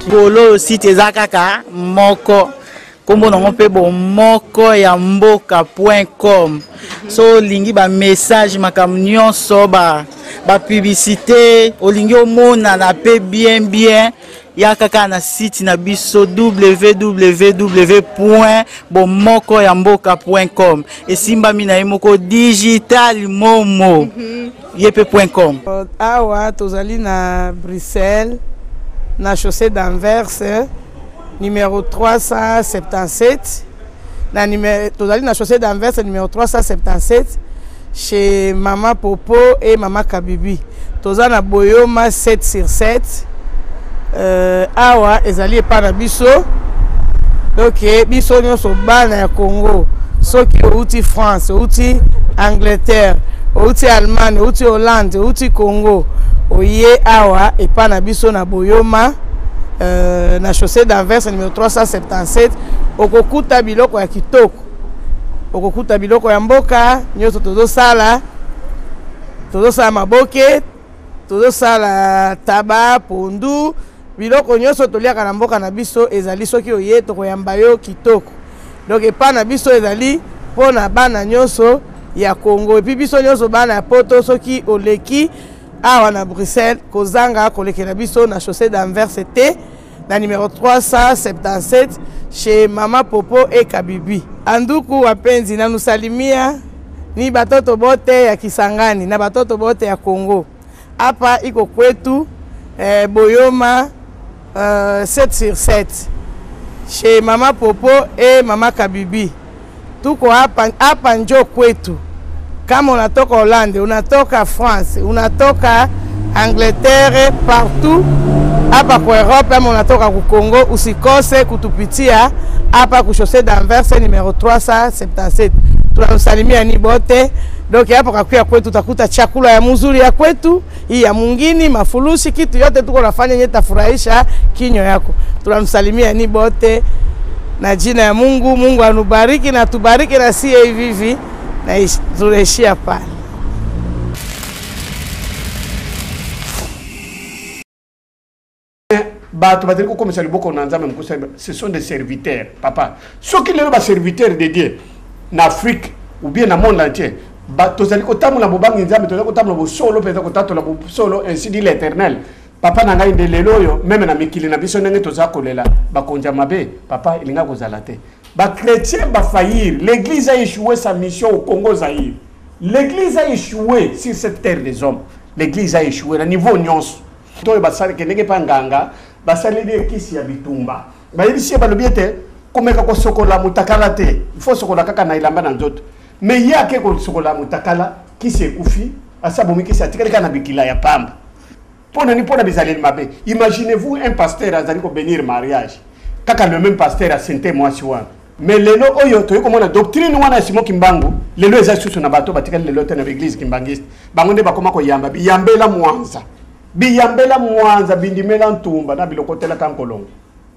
Bolo site ezakaka moko. Kombo nango pe bo moko ya mboka.com. So lingi ba message makambo nyonso ba publicité olingi omona na pe bien ya kaka na site na biso www.bomokoyamboka.com esimba mina yemoko digital momo yepe.com. Awa tozali na Bruxelles na chaussée d'Anvers numéro 377 tozali na chaussée d'Anvers numéro 377 chez Maman Popo et Maman Kabibi. Toza na Boyoma 7/7. Awa ezali epa na biso. Donc biso nyonso bana ya Congo. Soki outi France, outi Angleterre, outi Allemagne, outi Hollande, outi Congo. Oye awa epa na biso na Boyoma na chaussée d'Anvers numéro 377. Okokuta biloko ya kitoko. Okokuta biloko ya mboka nyonso tozosala maboke, tozosala taba, pondu, biloko nyonso toliaka na mboka na biso ezali soki oye tokoyamba yo kitoko. Donc epa na biso ezali pona bana nyonso ya Congo. Epi biso nyonso bana ya poto soki oleki awa na Bruxelles kozanga kolekela biso na chaussée d'Anvers te na numéro 377 chez Maman Popo et Kabibi. Anduku wapenzi na nusalimia ni batoto bote ya Kisangani na batoto bote ya Congo. Hapa iko kwetu Boyoma 7/7 chez Maman Popo et Maman Kabibi. Tuko hapa njo kwetu. Kama unatoka Hollande, unatoka France, unatoka Angleterre, partout hapa kwa Europe, ama unatoka ku Congo, usikose kutupitia hapa ku chaussée d'Anvers numéro 377. Tunasalimia ni bote. Donc hapa kwa kwetu utakuta chakula ya mzuri ya kwetu, hii ya mungini, mafulushi, kitu yote tuko nafanya yenye tafurahisha kinyo yako. Tunamsalimia ni bote na jina ya Mungu. Mungu anubariki na tubariki na sie hivi na tureshia pale. Ce sont des serviteurs, papa. Ceux qui sont des serviteurs de Dieu, en Afrique ou bien dans le monde entier, ainsi dit l'Éternel. Papa n'a pas de l'éloyo, même dans Mikili, na biso nenge toza kolela, bakonja mabe, papa il n'a pas zalate. Ba chrétien va faillir. L'église a échoué sa mission au Congo Zaïre. L'église a échoué sur cette terre des hommes. L'église a échoué à niveau nyons. To basali ke nenge panganga, basali de kisi ya bitumba. Ba yebisi ba lobiete komeka ko sokola mutakala te. Il faut sokola kaka na ilamba na nzoto. Mais il y a quelque sokola mutakala qui s'est koufi, asabomi qui s'est atikali kana bikila ya pamba. Imaginez-vous un pasteur a bénir mariage. Kaka le même pasteur a senté moi si wan. Mais les lots oyo to comme la doctrine wana simo kimbangu, les lots eza susu na bato batikali les lots na église kimbangiste. Bangonde bakoma ko yamba biyambela mwanza. Biyambela mwanza bindimela ntumba na bilokotela kankolongo.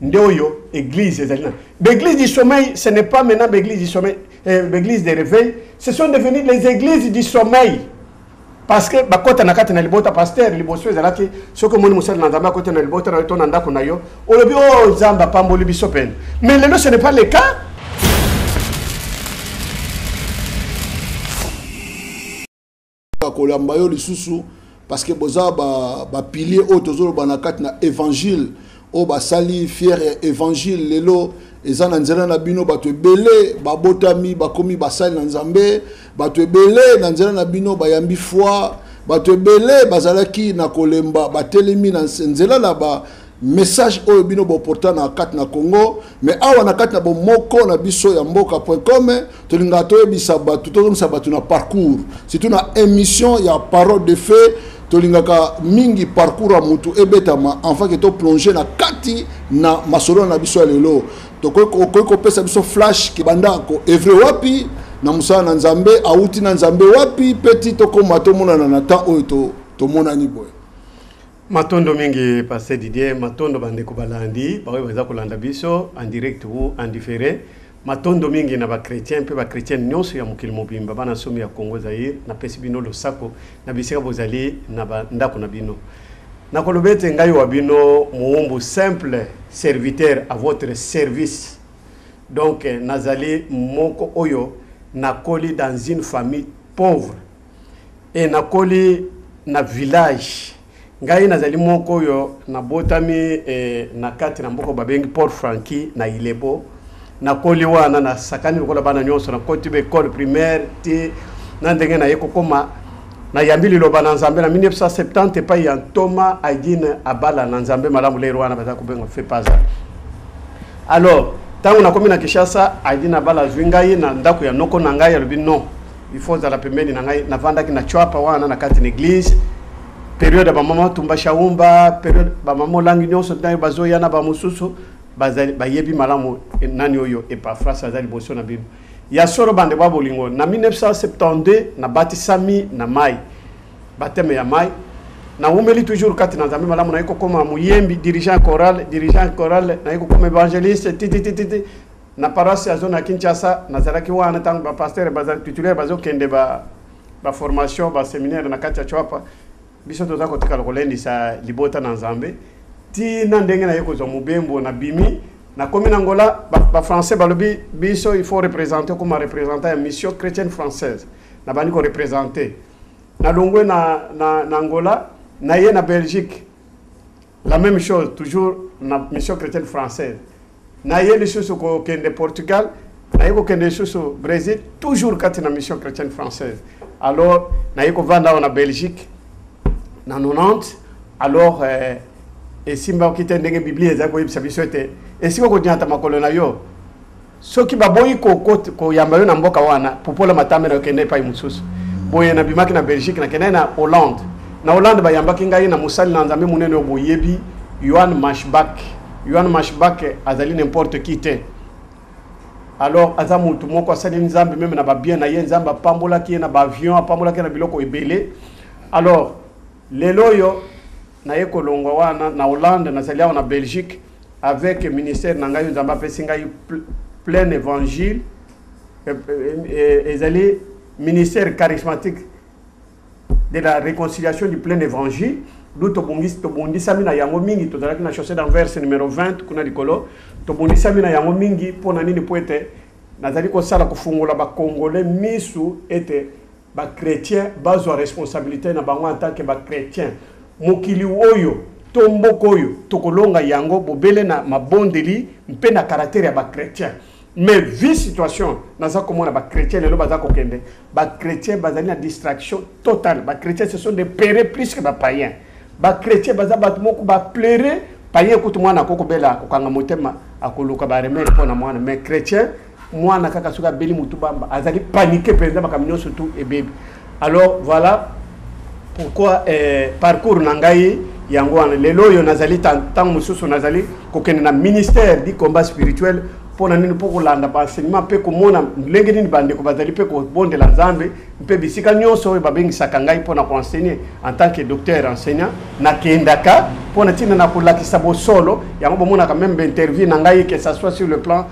Nde oyo église ezalina. L'église du sommeil, ce n'est pas maintenant l'église du sommeil, l'église des réveils, ce sont devenus les églises du sommeil. Parce que bakota nakata na libota pasteur liboso ezalaki soko moni musala na nzamba kota na libota na to na ndako na yo olobi o zamba pamboli biso pen. Mais lelo ce n'est pas le cas. Kolamba yo lisusu parce que boza ba pilier o tozolo banakata na évangile o ba sali fier évangile lelo ezana nzela na bino bato ebele babotami bakomi basali na nzambe bato ebele na nzela na bino bayambi foi bato ebele bazalaki na kolemba batelemi na nzela na ba message oyo bino boporta na kati na Congo. Mais awa na kati na bomoko na biso ya mboka.com tolinga toyebisa bato tozongisa bato na parcours surtout na émission ya parole de feu tolingaka mingi parcours a mutu ebetama enfin que to plonger na kati na masolo na biso lelo to ko pesa biso flash ki bandako evre wapi na musala na nzambe auti na nzambe wapi petit to ko mato mona na temps oyo to mona ni boy matondo mingi passé Didier matondo bande ko balandi ba weza kolanda biso en direct ou en différé matondo mingi na ba chrétien pe ba chrétien nyonso ya mokili mobimba bana somi ya Congo Zaire na pesi bino lo sako na bisika bozali na ba ndako na bino nakolobete ngai wabino muumbu simple serviteur à votre service. Donc nazali moko oyo nakoli dans une famille pauvre et nakoli na village. Ngai nazali moko oyo nabotami na kati na mboko babengi Port Franqui na Ilebo. Nakoli wana na sakani lokola bana nyonso na koti be école primaire ti na ndenge na yeko koma na yambili loba na Nzambe na 1970 pa ya Thomas Aidine abala na Nzambe malamu lero wana baza kubenga fait pas ça. Alors tangu na komi na Kishasa Aidine abala zwingai na ndako ya noko na ngai alobi non il faut za la pembeni na ngai na vanda ki na chwapa wana na kati na église période ba mama tumba shaumba période ba mama langi nyonso tayo bazoya na ba mususu bayebi malamu nani oyo Epafras azali boso na bible ya soro bande ba bolingo na 1972 na batisami na mai bateme ya mai na umeli toujours kati na Nzambe malamu na iko koma muyembi dirigeant choral na iko koma évangéliste titi na paroisse ya zone ya Kinshasa na zalaki wana tangu ba pasteur bazali titulaire bazo kende ba formation ba séminaire na kati ya chwapa biso toza kotika lokolendi sa libota na Nzambe ti na ndenge na yeko zo mubembo na bimi na komi na Angola ba français balobi biso il faut représenter comme représenter une mission chrétienne française na bani ko représenter na longwe na Angola na ye na Belgique la même chose toujours na mission chrétienne française na ye le sous ko kende Portugal na yeko kende sous Brésil toujours kati na mission chrétienne française alors na yeko vanda na Belgique na 90 alors et simba okite ndenge biblia ezako yebisa biso ete esiko ko nyata makolo na yo soki baboyi ko yamba yo na mboka wana popola matamera okende pa imususu boye na bimaki na Belgique na kena na Hollande ba yamba kinga na musali na Nzambe munene oboyebi Johan Mashbach azali n'importe qui te alors azamu tout moko asali Nzambe même na ba bien na ye Nzambe pambola ki na ba avion pambola ki na biloko ebele alors leloyo na yeko longwa wana na Hollande na salia na Belgique avec ministère na ngai Nzamba pesinga plein évangile ezali ministère charismatique de la réconciliation du plein évangile d'où tobondi samina yango mingi tozalaki na chaussée d'Anvers numéro 20 kuna likolo tobondi samina yango mingi pona nini poete nazali ko sala kufungula ba congolais misu ete ba chrétien bazwa responsabilité na bango en tant que ba chrétien mokili oyo tomboko oyo tokolonga yango bobele na mabondeli mpe na caractère ya ba chrétien mais vie situation naza komona ba chrétien lelo baza kokende ba chrétien bazali na distraction totale ba chrétien ce sont des pérés plus que ba païens ba chrétien baza bat moko ba pleurer païen kutu mwana kokobela kokanga motema akoluka ba remere pona mwana mais chrétien mwana kaka suka beli mutu bamba azali paniquer président bakaminyo surtout et bébé alors voilà pourquoi parcours nangai yango wana lelo yo nazali tant mususu nazali kokende na ministère du combat spirituel pona nini poko landa ba enseignement pe ko mona lenge nini bande ko bazali pe ko bonde la Nzambe mpe bisika nyonso ba bengi sakangai pona ko enseigner en tant que docteur enseignant na kendaka pona tina na kolakisa bo solo yango bomona quand même interview nangai que ça soit sur le plan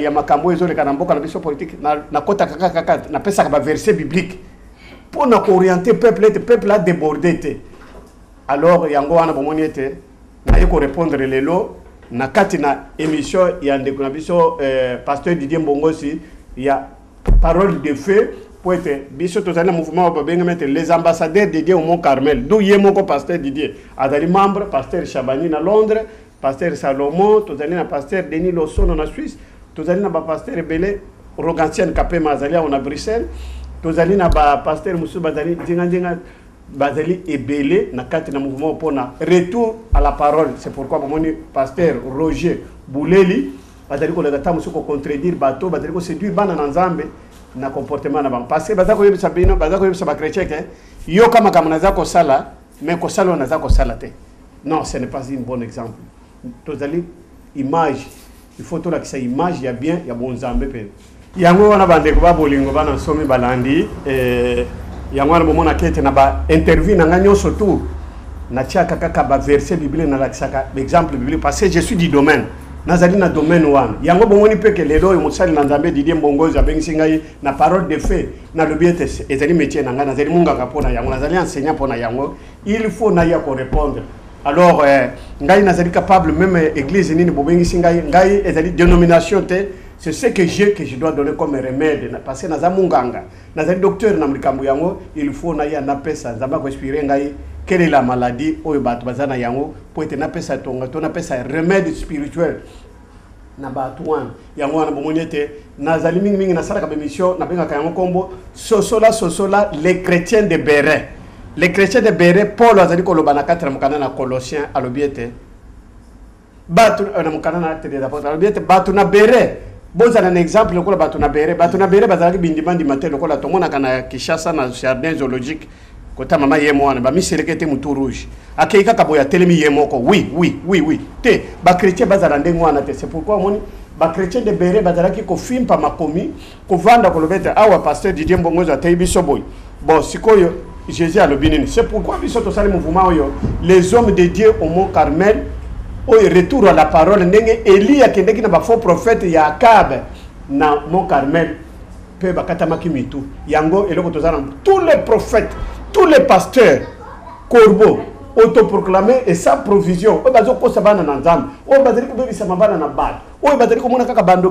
ya makambo ezo le kanamboka na biso politique na kota kaka na pesa ka ba verset biblique pour nous orienter peuple a débordé alors yango wana bomoni ete na yeko répondre lelo na kati na émission ya ndeko na biso pasteur Didier Mbongosi ya parole de feu pour être biso tozali mouvement ba benga mettre les ambassadeurs dédiés au Mont Carmel d'où yemoko pasteur Didier azali membre pasteur Chabani na Londres pasteur Salomon tozali na pasteur Denis Lossono na Suisse tozali na ba pasteur Belé Rogancien Kapema azali na Bruxelles tozali na ba pasteur musu bazali dinga bazali ebele na kati na mouvement pona retour à la parole c'est pourquoi mon pasteur Roger Bouleli bazali ko leta musu ko contredire bato bazali ko séduire bana na Nzambe na comportement na ba parce que bazako yebisa bino bazako yebisa ba chrétien que yo kama naza ko sala mais ko sala naza ko sala te non ce n'est pas un bon exemple tozali image il faut to la kisa image ya bien ya bon Nzambe pe yango wana bande ko ba bolingo bana somi balandi yango wana bomona kete na ba interview na nganyo surtout na tiaka kaka ba verset biblique na la kisaka exemple biblique parce que je suis du domaine nazali na domaine wana yango bomoni pe que lelo e mosali na Nzambe Didier Mbongozi abengi ngai na parole de fait na lobiete ezali métier na nga nazali munganga pona yango nazali enseignant pona yango il faut na ya ko répondre alors ngai nazali capable même église nini bobengi ngai ezali dénomination te c'est ce que je dois donner comme remède parce que naza munganga nazali docteur na mlikambo yango il faut na ya na pesa Nzamba ko inspirer ngai quelle est la maladie oyo bato bazana yango po ete na pesa tonga to na pesa remède spirituel na bato wana yango wana bomoni ete nazali mingi na sala ka émission na benga ka yango kombo sosola les chrétiens de Béret. Les chrétiens de Béret, Paul azali koloba na 4 mukana na Colossiens alobiete batu na mukana na Actes des Apôtres alobiete batu na Béret boza na exemple lokola batu na Béret bazalaki bindimandi matin lokola tomona kana Kinshasa na jardin zoologique kota mama ye mwana ba miselekete mutu rouge akeika kaboya telemi ye moko oui te ba chrétien bazala ndengo wana te c'est pourquoi moni ba chrétien de Béret bazalaki ko fimpa makomi ko vanda ko lobeta awa pasteur Didier Mbongozi ataibi soboy bon sikoyo Jésus a le binini. C'est pourquoi le mouvement les hommes de Dieu au Mont Carmel au retour à la parole nenge Élie a kendeki na ba faux prophète ya Akab na Mont Carmel pe bakatama kimitu yango eloko tozana tous les prophètes tous les pasteurs corbeaux autoproclamés et sans provision o bazo ko sabana na Nzambe o bazali ko bebisa mabana na bad o bazali ko mona kaka bando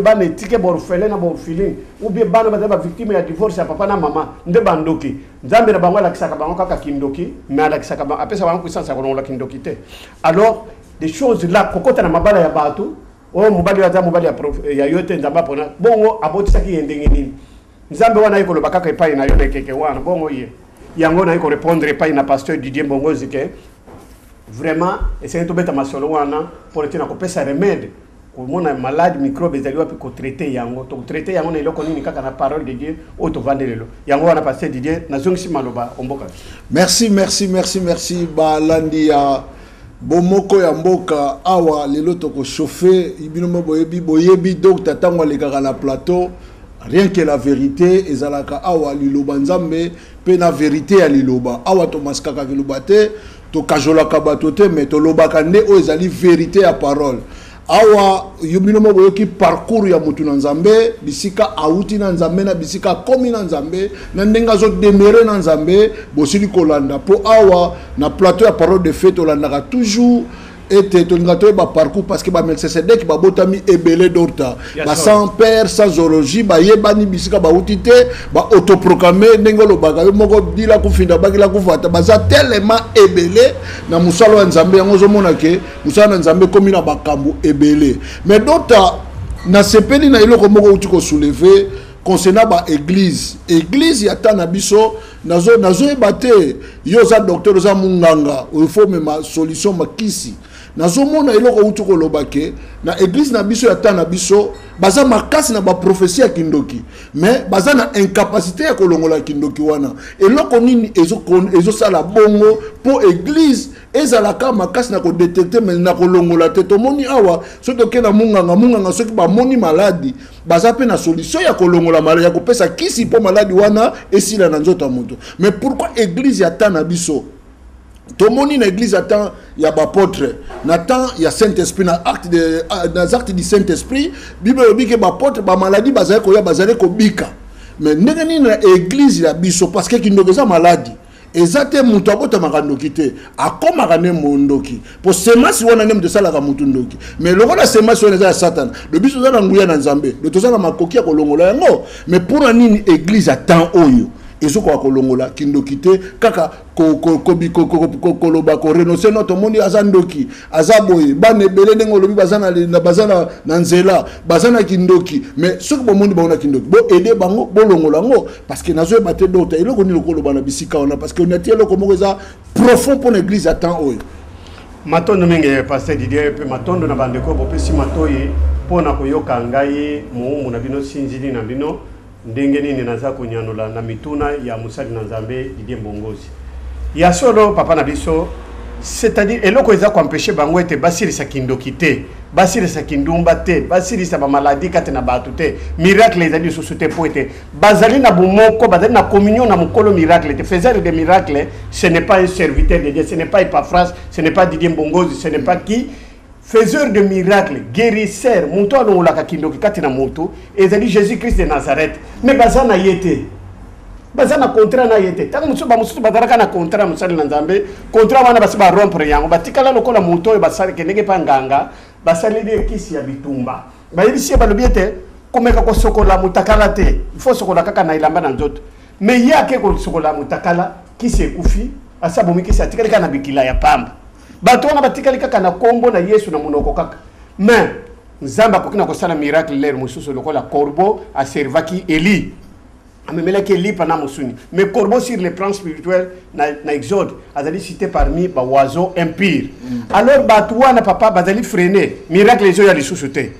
bana etike borfele na borfilin ou bien bana bazali victime ya divorce ya papa na mama nde bandoki Nzambe na bango la kisaka bango kaka kindoki mais la kisaka bango apesa bango puissance ya kolongola kindoki te alors des choses là kokota na mabala ya bato o mobali ya mobali ya yote Nzamba pona bongo abotisa ki yendenge nini Nzambe wana iko lobaka ka epai na yone keke wana bongo ye yango na iko répondre epai na pasteur Didier Mbongozi ke vraiment essayer to beta masolo wana pour tina ko pesa remède ko mona malade microbe ezali wapi ko traiter yango to traiter yango na iloko nini kaka na parole de Dieu o to vandelelo yango wana pasteur Didier na zongisi maloba omboka merci ba landi ya bomoko ya mboka awa lelo to ko chauffer ibino boyebi docteur tango le kaka na plateau rien que la vérité ezalaka awa liloba Nzambe pe na vérité ya liloba awa to maskaka liloba te to kajolaka bato te mais to lobaka nde o ezali vérité ya parole awa yobino mo boyoki parcours ya mutu na Nzambe bisika auti na Nzambe na bisika komi na Nzambe na ndenga zo demeurer na Nzambe bosili kolanda po awa na plateau ya parole de fait olandaka toujours et to ba parcours parce que ba Melchisedek ba botami ebele dorta ba sans père sans zoologie ba yebani bisika ba utite ba autoproclamé ndengolo baga moko dila ku finda bagila ku vata ba za tellement ebele na musalo wa Nzambe yango zo mona ke musalo na Nzambe komi na bakambu ebele mais dorta na sepeli na iloko moko uti ko soulever concernant ba église ya tana biso nazo ebate yo za docteur za munganga il faut même solution makisi nazo mona eloko utu ko lobake na église na biso ya tana biso baza makasi na ba prophétie ya kindoki mais baza na incapacité ya kolongola kindoki wana eloko nini ezo sala bongo po église ezalaka makasi na ko détecter mais na kolongola te to moni awa so to kena munganga soki ba moni maladi baza pe na solution ya kolongola maladi ya ko pesa kisi po maladi wana esila na nzoto moto mais pourquoi église ya tana biso tomoni na église attend ya bapôtre na temps ya Saint-Esprit na acte du Saint-Esprit Bible obike bapôtre ba maladie bazali ko bika mais ndenge nini na église ya biso parce que kindokeza maladie ezate mutu abota makandoki te akomaka ne mondoki po semasi wana ne mutu salaka mutu ndoki mais lokola semasi wana eza ya Satan le biso za na nguya na Nzambe le tozana makoki ya kolongola yango mais pour nini église attend oyo ezoko kolongola kindoki te kaka koloba ko renoncer notre monde azandoki azaboye bane belé ndengo lobi bazana na nzela bazana kindoki mais soki bo monde baona kindoki bo aider bango bo longola ngo parce que nazo baté d'autres eloko ni lokolo bana bisika ona parce que on a tie loko moko za profond pour l'église attend oyo matondo mingi pasteur Didier pe matondo na bandeko bo pesi matoyi pona koyoka ngai mu na bino sinzili na bino ndenge nini naza kunyanola na mituna ya musali na Nzambe Didier Mbongozi ya solo papa na biso c'est-à-dire eloko eza ko empêcher bango ete basirisa kindoki te basirisa kindumba te basirisa ba maladie kate na batu te miracle ezali sosité poete bazali na bomoko bazali na communion na mukolo miracle te faiseur de miracle ce n'est pas un serviteur de Dieu ce n'est pas Epaphras ce n'est pas Didier Mbongozi ce n'est pas qui faiseur de miracles, guérisseur, moto alongolaka kindoki kati na moto, ezali Jésus-Christ de Nazareth. Mais bazana yete. Bazana contrat na yete. Tango mususu badaraka na contrat musali na Nzambe, contrat wana basi ba rompre yango, batikala lokola moto basali kenenge panganga, basali de kisi ya bitumba. Ba yebisi balobi ete komeka ko sokola mutakala te. Il faut sokola kaka na ilamba na nzoto. Mais yake ko sokola mutakala kisi ekufi, asabomi kisi atikali kana bikila ya pamba. Bato wana batikali kaka na kombo na Yesu na munoko kaka. Mais Nzamba kokina kosala miracle l'air mususu lokola corbeau a servaki Eli. Amemelaki Eli pana musuni. Mais corbeau sur le plan spirituel na Exode azali cité parmi ba oiseaux impurs. Alors bato wana papa bazali freiner miracle ezo ya lisusu te.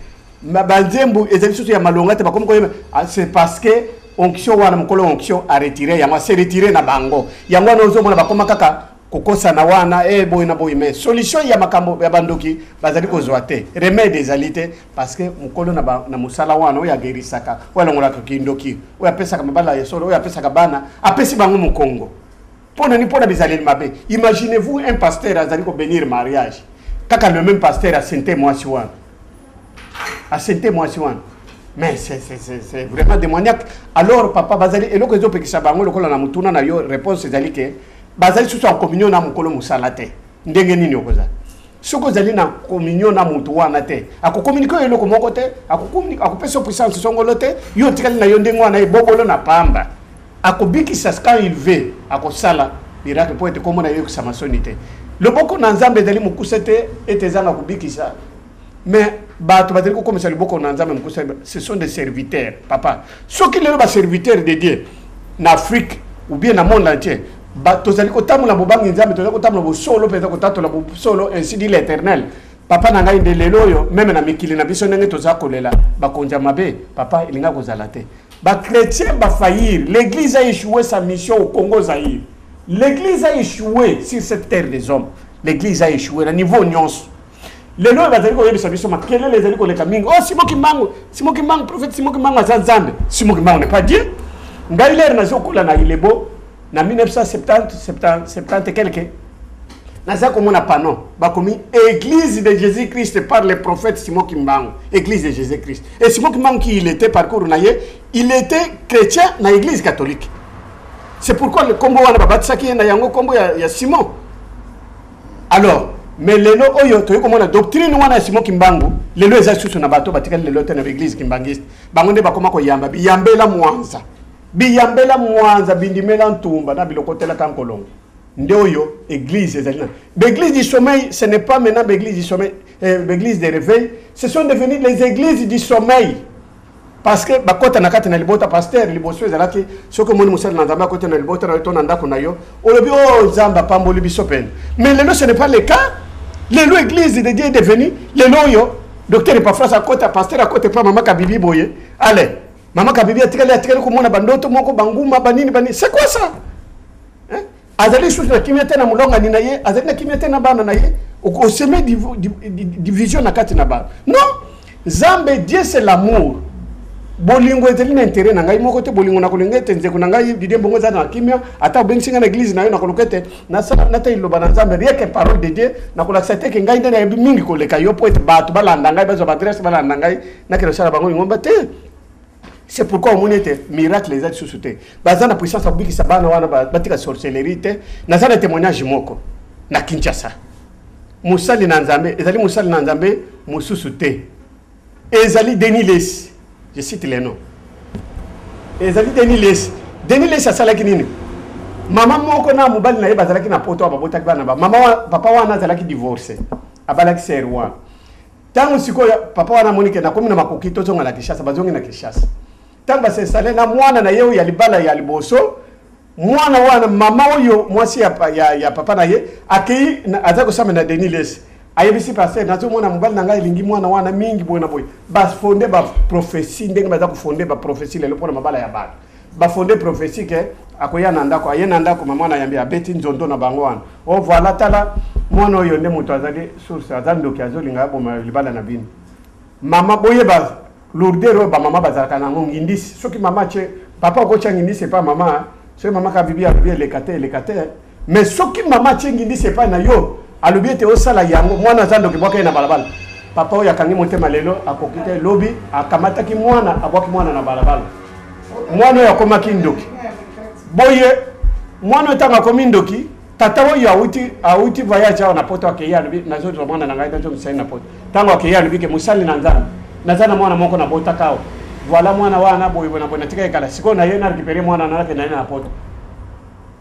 Banzembu ezali susu ya malonga te bakomi koyema c'est parce que onction wana mukolo onction a retiré yango se retiré na bango. Yango wana ozo mona bakoma kaka kokosa na wana boy na boy mais solution ya makambo ya bandoki bazali kozwa te remède ezalite parce que mukolo na musala wana oya gerisaka wala ngola kindoki oya pesa kama bala ya solo oya pesa kabana apesi bango mukongo pona ni pona bizaleli mabe. Imaginez-vous un pasteur azali ko bénir mariage kaka le même pasteur a senté mwasi wana a senté mwasi wana. Mais c'est vraiment démoniaque. Alors papa bazali eloko ezo pekisa bango lokola na mutuna na yo réponse ezali ke bazali susu en communion na mukolo musala te ndenge nini okoza soko zali na communion na mutu wana te akokommunike eloko moko te akokommunike akopesa puissance songolo te yo tikali na yo ndenge wana ebobolo na pamba akobikisa quand il veut akosala miracle po ete komona yo kusama sonite loboko na Nzambe ezali mukuse te ete zanga kubikisa. Mais bato bazali ko komisa loboko na Nzambe mukuse, ce sont des serviteurs papa soki lelo ba serviteurs de Dieu na Afrique ou bien na monde entier. Tozali kotamula bobangi Nzambe tozali kotamula bosolo peza kotatola bosolo ainsi dit l'Éternel. Papa na ngai de lelo yo même na mikili na biso ndenge tozali kolela bakonja mabe papa ilinga kozala te. Ba chrétien ba faillir, l'église a échoué sa mission au Congo Zaïre. L'église a échoué sur cette terre des hommes. L'église a échoué à niveau nyonso. Lelo bazali ko yebisa biso makele les ali ko leka mingi. Oh Simoki Mango prophète Simoki Mango azanzambe. Simoki Mango n'est pas Dieu. Ngai lere na zokola na ilebo. Na 1970 quelque naza komona pano bakomi église de Jésus-Christ par le prophète Simon Kimbangu, église de Jésus-Christ. Et Simon Kimbangu qui il était parcours naye, il était chrétien na église catholique. C'est pourquoi le combo wana babatsaki na yango combo ya Simon. Alors mais lelo oyo to komona doctrine wana Simon Kimbangu lelo eza susu na bato batikali lelo te na église kimbangiste bango nde bakoma ko yamba biyambela mwanza biyambela mwanza bindimela ntumba na bilokotela kankolongo ndeoyo église ezalina. L'église du sommeil ce n'est pas maintenant l'église du sommeil l'église de réveil, ce sont devenus les églises du sommeil parce que bakota na kati na libota pasteur liboso ezalaki soko moni musala na Nzambe kota na libota na to na ndako na yo olobi o Nzamba pamboli biso pen. Mais lelo ce n'est pas le cas. Lelo église de Dieu est devenue lelo yo docteur Epafras akota pasteur akota pa mama kabibi boye allez mama kabibi atikali komona bandoto moko banguma banini c'est quoi ça hein? Azali sous na kimete na mulonga ni na ye azali na kimete na bana na ye au sommet division na kati na ba non Nzambe Dieu c'est l'amour bolingo ezali na intérêt na ngai moko te bolingo na kolingete nzeko na ngai didie bongo za na kimia ata bensinga na église na yo na kolokete na sala na tayi loba na Nzambe rien que parole de Dieu na kolakisa te ke ngai ndana ya mingi koleka yo po ete bato balanda ngai bazo adresse balanda ngai na kelo sala bango ngomba te. C'est pourquoi on était miracle les aides sous-souté. Bazana puissance abiki sabana wana batika sorcellerie te. Nazana témoignage moko na Kinshasa. Musali na Nzambe, ezali musali na Nzambe mususuté. Ezali Deniles. Je cite les noms. Ezali Deniles. Deniles asalaki nini? Mama moko na mobali na ye bazalaki na poto ababotaki bana ba. Mama papa wana azalaki divorcé. Abalaki serwa. Tango sikoyo papa wana monike na komi na makoki to zonga na Kinshasa bazongi na Kinshasa. Tamba se sale na mwana na yeo ya libala ya liboso mwana wana mama oyo mwasi ya papa na ye akei aza kosama na Deniles ayebisi passer nazo mwana mobali na ngai lingi mwana wana mingi boye na boye ba fonder ba prophétie ndenge baza ko fonder ba prophétie lelo pona mabala ya bana ba fonder prophétie ke akoya na ndako ayena ndako mama na yambia beti nzondo na bango wana o voilà tala mwana oyo nde mutu azali source azando ki azolinga boma libala na bino mama boye ba lourdero ba mama bazalaka na ngindisi soki mama che papa ko changindisi c'est pas mama so mama ka bibi le kate mais soki mama che ngindisi c'est pas na yo alobi ete osala yango mwana azandoki bwaka na balabala papa oyo akangi motema lelo akokite lobi akamataki mwana abwaki mwana na balabala mwana oyo akomaki ndoki boye mwana oyo ntango akomi ndoki tata oyo awuti voyage awa na poto akei alobi nazozwa mwana na ngai nazo mosali na poto ntango akei alobi ke mosali na nzambe naza na mwana moko nabotaka awa voilà mwana wana boye bona bona tika ekala sikoyo na ye na récupérer mwana nalake na ye na poto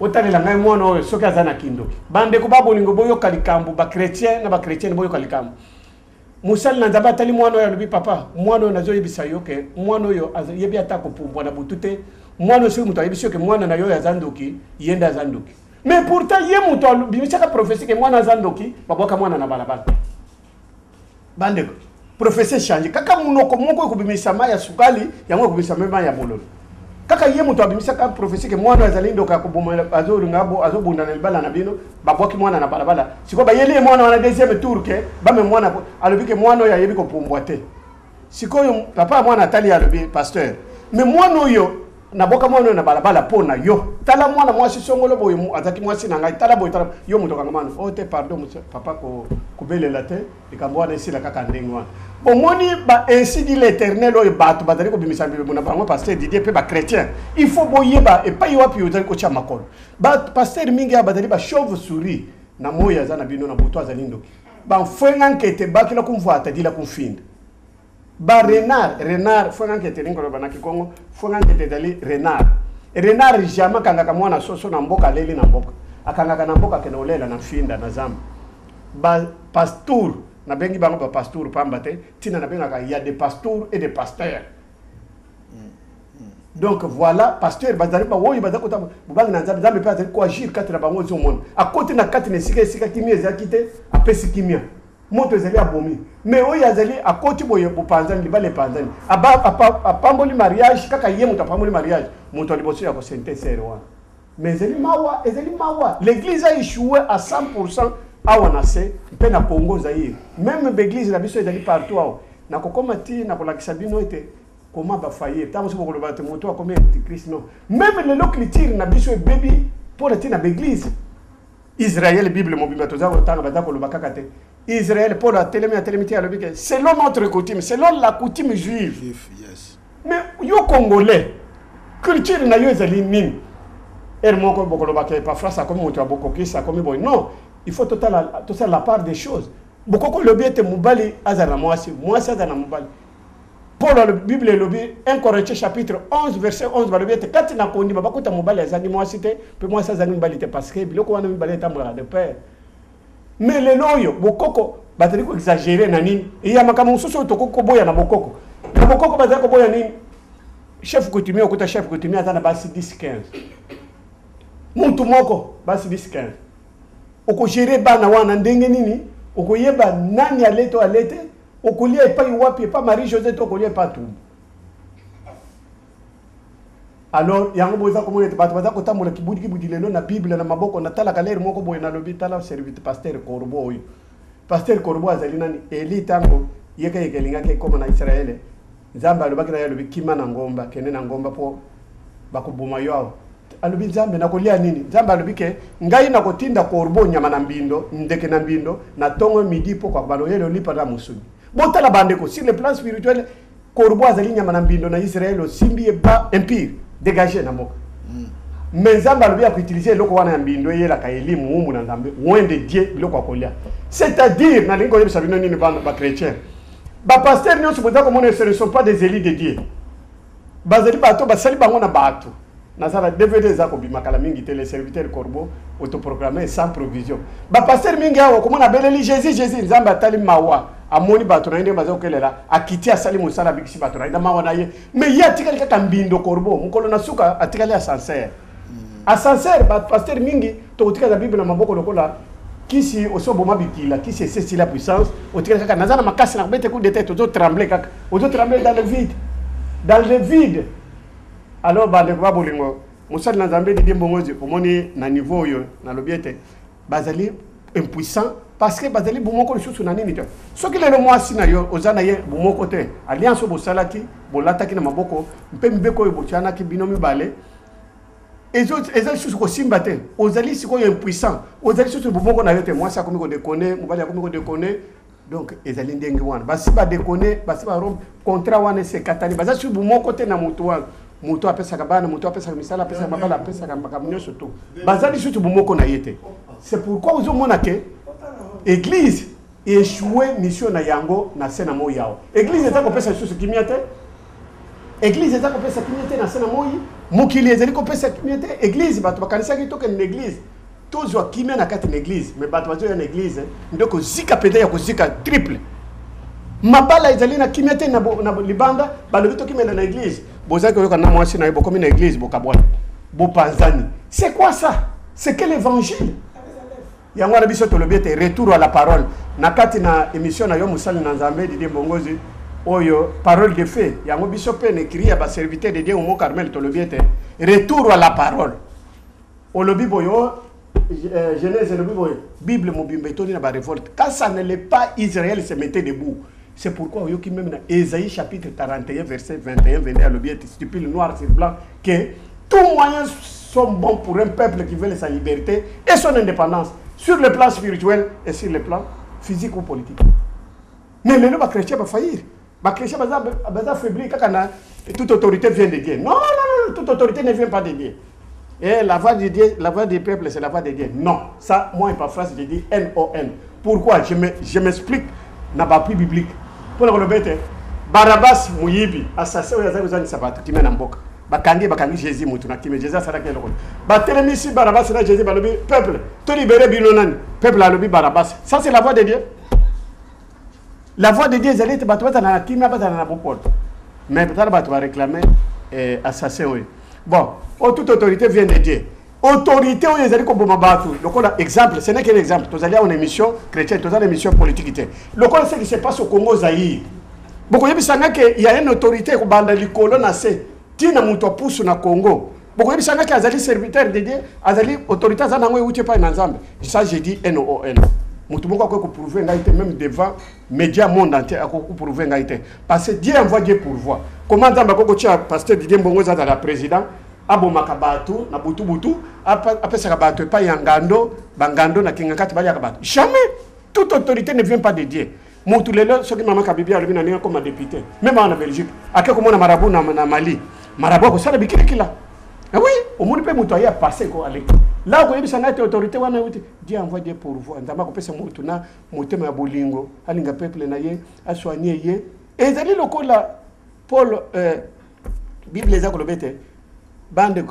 otalela ngai mwana oyo soki aza na kindoki bandeko babolingo boyoka likambo bachrétien na bachrétienne boyoka likambo mosali na nzambe atali mwana oyo alobi papa mwana oyo nazoyebisa yo ke mwana oyo yebi ata kopumbwa na butu te mwana oyo soki moto ayebisi yo ke mwana na yo oyo aza ndoki ye nde aza ndoki mais pourtant ye moto abimisaka prophétie ke mwana aza ndoki babwaka mwana na balabala bandeko prophétie change kaka munoko moko ekobimisa mai ya sukali yango ekobimisa mai ya bololo kaka ye moto abimisaka prophétie ke mwana azali ndoka akoboma azolinga azobunda na libala na bino babwaki mwana na balabala sikoyo bayeli ye mwana wana deuxième tour ke bame mwana alobi ke mwana oyo ayebi kopumbwa te sikoyo papa ya mwana atali alobi pasteur mais mwana oyo naboka mwana oyo na balabala mpo na yo tala mwana mwasi songolo boye azaki mwasi na ngai tala boye tala yo moto kanga mwana o te pardon papa kobelela te likambo wana esila kaka ndenge wana bomoni ba ainsi dit l'éternel oyo bato bazali kobimisa bible na bango pasteur Didier pe ba chrétien il faut boyeba epai wapi ozali kotia makolo ba pasteur mingi ya bazali ba chauve souris na moyo aza na bino na buto azali ndoki ba fwenga nkete bakila kumvuata dila kumfinda ba renard fwenga nkete lingo ba na kikongo fwenga nkete dali renard jamais kangaka mwana soso na mboka leli na mboka akangaka na mboka kena olela na finda na zamba ba pasteur na bengi bango ba pasteur pamba te tina na benga il y a des pasteurs et des pasteurs donc voilà pasteur bazali ba woyi bazako ta bubangi na nzambe pe azali ko agir kati na bango zo mona akote na kati na sika kimia ezaki te apesi kimia moto ezali abomi mais oyo azali akoti boye bopanzani libale panzani apamboli mariage kaka ye moto apamboli mariage moto liboso ya ko sentencer wana mais ezali mawa l'église a échoué à 100% awa na se mpe na Congo Zaïre même l'église la biso ezali partout awa na kokoma ti na kolakisa bino ete comment ba faillir tant que vous le moto a comme Christ non même le locriture na biso baby pour la tina l'église Israël Bible mobimba toza tanga bazako lobaka kate Israël pour la télémité à l'obike selon notre coutume selon la coutume juive yes mais yo congolais culture na yo ezali nini moko bokolobaka pas France comme moto aboko ça comme boy non il faut total la part des choses bokoko lobi ete mubali azana mwasi azana mubali Paul la Bible lobi 1 Corinthiens chapitre 11 verset 11 balobi ete kati na kondi bakuta mubali azani mwasi te pe mwasi azani mubali te parce que biloko wana mubali tambola de père mais le loyo bokoko batali ko exagérer na nini iya makama mususu tokoko boya na bokoko bazako boya nini chef coutumier okuta chef coutumier azana basi 10 15 muntu moko basi 10 15 oko gérer bana wana ndenge nini oko yeba nani alete okolia epai wapi epa Marie José to okolia epa tout alors yango boza komona ete bato baza kotambola kibudi lelo na Bible na maboko na tala kalere moko boye na lobi tala servite pasteur Corbo oyo pasteur Corbo azali nani Eli tango yeka yekelinga ke koma na Israele nzambe alobaki na ye lobi kima na ngomba kene na ngomba po bakoboma yo alobi nzambe nakolia nini nzambe alobi ke ngai nakotinda Corbo nyama na mbindo ndeke na mbindo na tongo midi po kwa balo yele olipa na musuni botala bandeko sur le plan spirituel Corbo azali nyama na mbindo na Israël osimbi eba empire dégagé na moko mais nzambe alobi ya utiliser loko wana ya mbindo yela ka elimu mumu na nzambe loin de Dieu biloko akolia c'est-à-dire na lingo yebisa bino nini ba chrétien ba pasteur nyonso boza komona ce ne sont pas des élus de Dieu bazali bato basali bango na bato nazala DVD za ko bimakala mingi tele serviteur Corbo autoproclamé sans provision ba pasteur mingi awo komona beleli Jésus nzambe atali mawa amoni bato na inde bazo kelela akiti asali musala bikisi bato na inde mawa na ye mais ya tikali kaka mbindo Corbo mukolo na suka atikali ascenseur ba pasteur mingi to utika za Bible na maboko lokola kisi osoboma bikila kisi c'est la puissance otikali kaka nazana makasi na bete coup de tête ozo trembler kaka ozo trembler dans le vide alors bande kwa bolingo musali na Nzambe di mbongozi omoni na niveau yo na lobiete bazali impuissant parce que bazali bumoko lisusu na nini te soki lelo mwasi na yo ozana ye bumoko te alliance bosalaki bolataki na maboko mpe mbeko yo botiana ki bino mibale ezali susu kosimba te ozali sikoyo impuissant ozali susu boboko na yo te mwasi akomi kodekone mobali akomi kodekone donc ezali ndenge wana basi badekone basi barompe contrat wana esekatani baza susu bomoko te na moto wana moto apesaka bana moto apesaka misala apesaka mabala apesaka makambo nyonso to bazali susu bomoko na ye te c'est pourquoi ozomona ke église échoué mission na yango na se na moi yao église eza kopesa susu kimia te église eza kopesa kimia te na se na moi mokili ezali kopesa kimia te église bato bakanisaki toke na église tozwa kimia na kati na église mais bato bazoya na église ndeko zika pede ya kozika triple mabala ezali na kimia te na libanda balobi tokimela na église bozaki oyoka na mwasi na yo bokomi na église bokabwana bopanzani c'est quoi ça c'est quel évangile yango wana biso tolobi ete retour à la parole na kati na émission na yo mosali na nzambe Didier Mbongozi oyo parole de fait yango biso pe na écrit ya ba serviteur de Dieu au Mont Carmel tolobi ete retour à la parole olobi boyo Genèse le Bible mobimba etoni na ba révolte quand ça ne l'est pas Israël se mettait debout c'est pourquoi oyoki même na Ésaïe chapitre 41 verset 21 22 alobi ete stipule noir sur blanc que tout moyen sont bons pour un peuple qui veut sa liberté et son indépendance sur le plan spirituel et sur le plan physique ou politique. Mais les chrétiens vont faillir. Les chrétiens vont faiblir quand toute autorité vient de Dieu. Non, non, non, toute autorité ne vient pas de Dieu. Et la voix de Dieu, la voix du peuple, c'est la voix de Dieu. Non, ça, moi, en paraphrase, je dis N-O-N. Pourquoi? Je m'explique dans la Bible biblique. Pour le relever, Barabbas, Mouyibi, assassin, vous avez sabat, qui mène en boca. Bakangi Jésus mutuna kimi Jésus sara kelo batelemi si Barabbas na Jésus balobi peuple to libérer binonani peuple alobi Barabbas ça c'est la voix de Dieu ezali te bato batana na kimi batana na bopol mais batana bato va réclamer assassin oui bon toute autorité vient de Dieu autorité oyo ezali ko boma bato lokola exemple ce n'est qu'un exemple tozali en émission chrétienne tozali émission politique lokola ce qui se passe au Congo Zaïre boko yebisanga que il y a une autorité ko banda likolo na se tina muto pusu na Congo boko yebisanga ke azali serviteur de Dieu azali autorité za nango euti pa na Nzambe ça je dis NON muto moko ko prouver ngaite même devant média monde entier ko prouver ngaite parce que Dieu envoie Dieu pour voir comment Nzambe ko tia pasteur Didier Mbongozi za la président abo makabatu na butu apesa kabatu pa yangando bangando na kingakati bali yakabatu jamais toute autorité ne vient pas de Dieu mutu lelo soki mama kabibia lobi na ninga comme député même en Belgique akeko mona marabout na Mali marabout ko sala bikiri kila oui au monde peut mutu ya passer ko ale là ko yebisa ngate autorité wana uti Dieu envoie Dieu pour voir ndama ko pesa mutu na motema ya bolingo alinga peuple na ye aswanye ye ezali lokola Paul Bible za ko lobete bande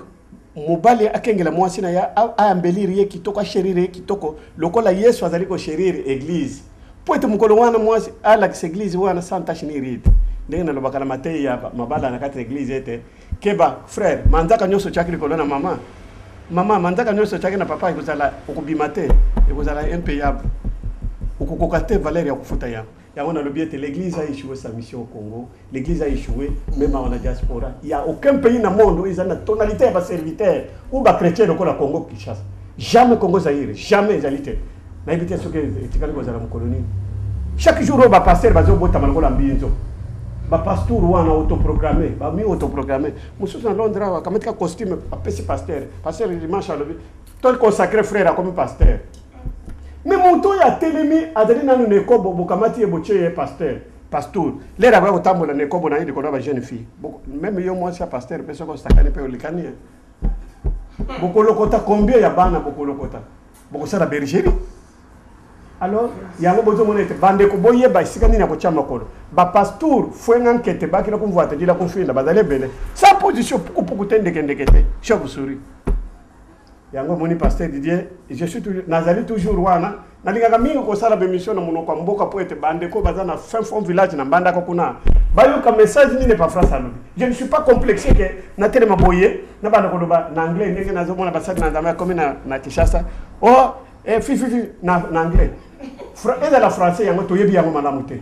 mobali akengela mwasi na ya ambeliri ye kitoko sherire kitoko lokola Yesu azali ko sherire église poete mukolo wana mwasi ala église wana santa shinirite ndenge lobaka na matei ya mabala na kati église ete keba frère manzaka nyoso chakili kolona mama manzaka nyoso chakili na papa ikozala okubimate ikozala impayable okukokate valeur ya kufuta ya on a le bien l'église a échoué sa mission au Congo l'église a échoué même en diaspora il y a aucun pays dans le monde où ils ont la tonalité de serviteur ou ba chrétien au Congo Kinshasa jamais Congo Zaïre jamais égalité na éviter ce que tikali ko za la colonie chaque jour ba pasteur ba zo bota malko la mbinzo ba pasteur wana autoprogrammé ba mi autoprogrammé mususu na Londres wa kametika costume apesi pasteur dimanche à lever tout consacré frère comme pasteur mais mon tour ya telemi adali na ne ko bokamati e boche pasteur les rabais otambola ne ko bona ide ko ba jeune fille même yo moi c'est pasteur peso ko stakane pe olikani bokolo kota combien ya bana bokolo kota boko sala bergerie alors yango bozo monete bande ko boye ba sikani na ko chama ko ba pasteur foi enquête ba kila ko voite dila ko fina bazale bele sa position pour tende kendekete chaque souris yango moni pasteur Didier je suis toujours nazali toujours wana nalinga mingi ko sala bemission na monoko mboka po ete bande ko bazana fin fond village na banda ko kuna bayo ka message ni ne pas France alobi je ne suis pas complexé que na telema boye na banda ko loba na anglais ndenge nazo mona basadi na ndama comme na Kinshasa oh fi na anglais et de la français yango to yebi yango malamu te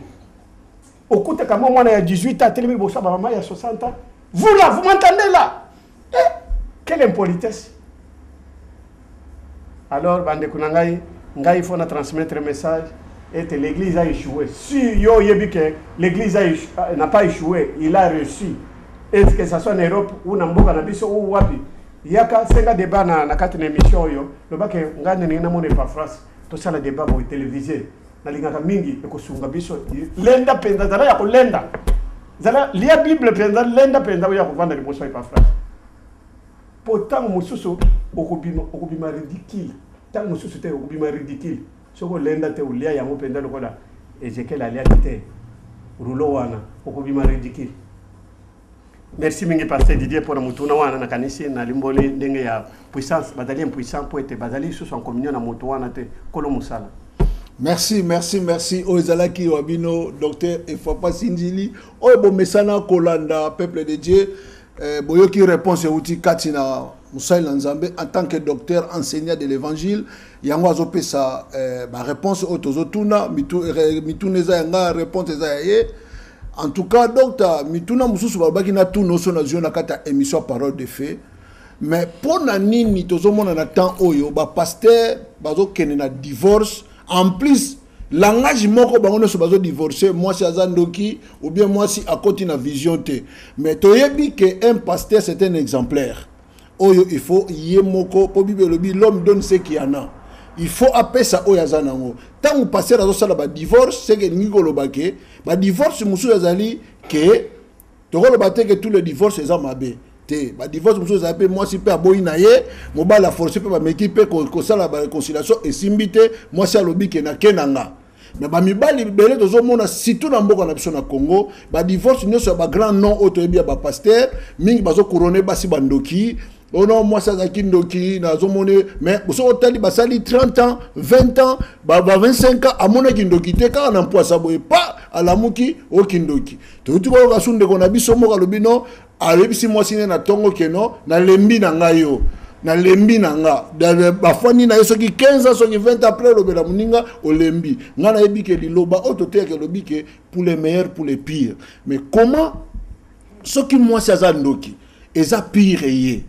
okute kama mwana ya 18 ans telemi bosa ba mama ya 60 ans vous m'entendez là quelle impolitesse. Alors, bande kunangai, il faut transmettre un message et que l'église a échoué. Si yo yebi que l'église n'a pas échoué, il a reçu. Est-ce que ça soit en Europe ou en Mboka na biso ou wapi? yaka senga débat na kati na émission yo loba ke ngane ni na mone pa France to sala débat bo télévisé na lingaka mingi ekosunga biso lenda penza zala ya kolenda zala lia bible penza lenda penza ya kovanda liboso pa France pourtant mususu okubima ridicule tant mususu te okubima ridicule soko lenda te ulia ya mo penza lokola Ezekiel alia te rouleau wana okubima ridicule. Merci mingi pasteur Didier pour mutuna wana na kanisi na limboli ndenge ya puissance badali impuissant pour être badali sous en communion na mutu wana te kolo musala. Merci Oezalaki Wabino docteur Efapa Sinjili obo mesana kolanda peuple de Dieu boyoki réponse outi katina Moussaïla Nzambe en tant que docteur enseignant de l'évangile yango azopesa ba réponse otozotuna mituneza yanga réponse za ye. En tout cas, docteur, mituna mususu babaki na tout notion na zona kata émission parole de fait. Mais pour na nini tozomona na temps oyo ba pasteur bazo kene na divorce en plus langage moko bango no so bazo divorcer moi si azandoki ou bien moi si akoti na vision te. Mais toyebi que un pasteur c'est un exemplaire. Oyo il faut yemoko po bibelobi l'homme donne ce qu'il y en a. Il faut appeler ça au yazanango. Tant que passer à la divorce, c'est que nous lobake. Ba divorce musu yazali que to lobate que tous les divorces sont mabé. Te ba divorce musu yazali moi si pe aboyi na ye, mo ba la forcer pe ba m'équiper ko sala ba réconciliation et simbité moi si alobi ke na kenanga. Mais ba mibali belé tozo mona surtout na mboka na biso na Congo, ba divorce nyoso ba grand nom auto ebia ba pasteur, mingi bazo couronner basi bandoki. Oh non, moi ça zaki ndoki na zomone mais boso otali basali 30 ans, 20 ans, 25 ans amona kindoki te ka na mpoa saboye pas alamuki o kindoki. To tu ko kasunde ko na biso mo kalobino alebisi moi sine na tongo keno na lembi na ngayo. Na lembi na nga ba fani na soki 15 ans soki 20 ans après lobela muninga o lembi. Nga na yebi ke liloba otote ke lobi ke pour les meilleurs pour les pires. Mais comment ce qui moi ça zandoki eza pire yé.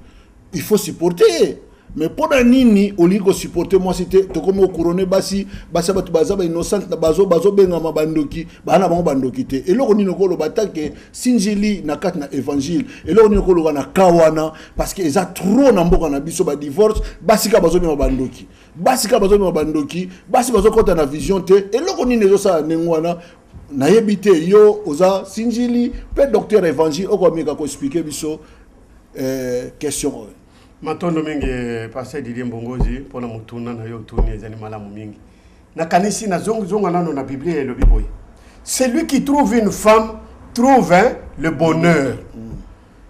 Il faut supporter. Mais pour la nini, au lieu de supporter, moi c'était comme au couronné basi, basa batu bazaba innocent na bazo benga mabandoki, bana bandoki te. Et là on dit ko bata que Sinjili na kat na évangile. Et là on dit ko na kawana parce que ils a trop na mboka na biso ba divorce, basi ka bazo mabandoki. Basi ka bazo mabandoki, basi bazo kota na vision te. Et là on dit nezo sa nengwana na yebite yo oza Sinjili, pe docteur évangile okomeka ko expliquer biso question. Matondo mingi pasteur Didier Mbongozi pona mutuna na yo tuni ezali malamu mingi. Na kanisi na zonga nano na Biblia et le Bible. Celui qui trouve une femme trouve le bonheur.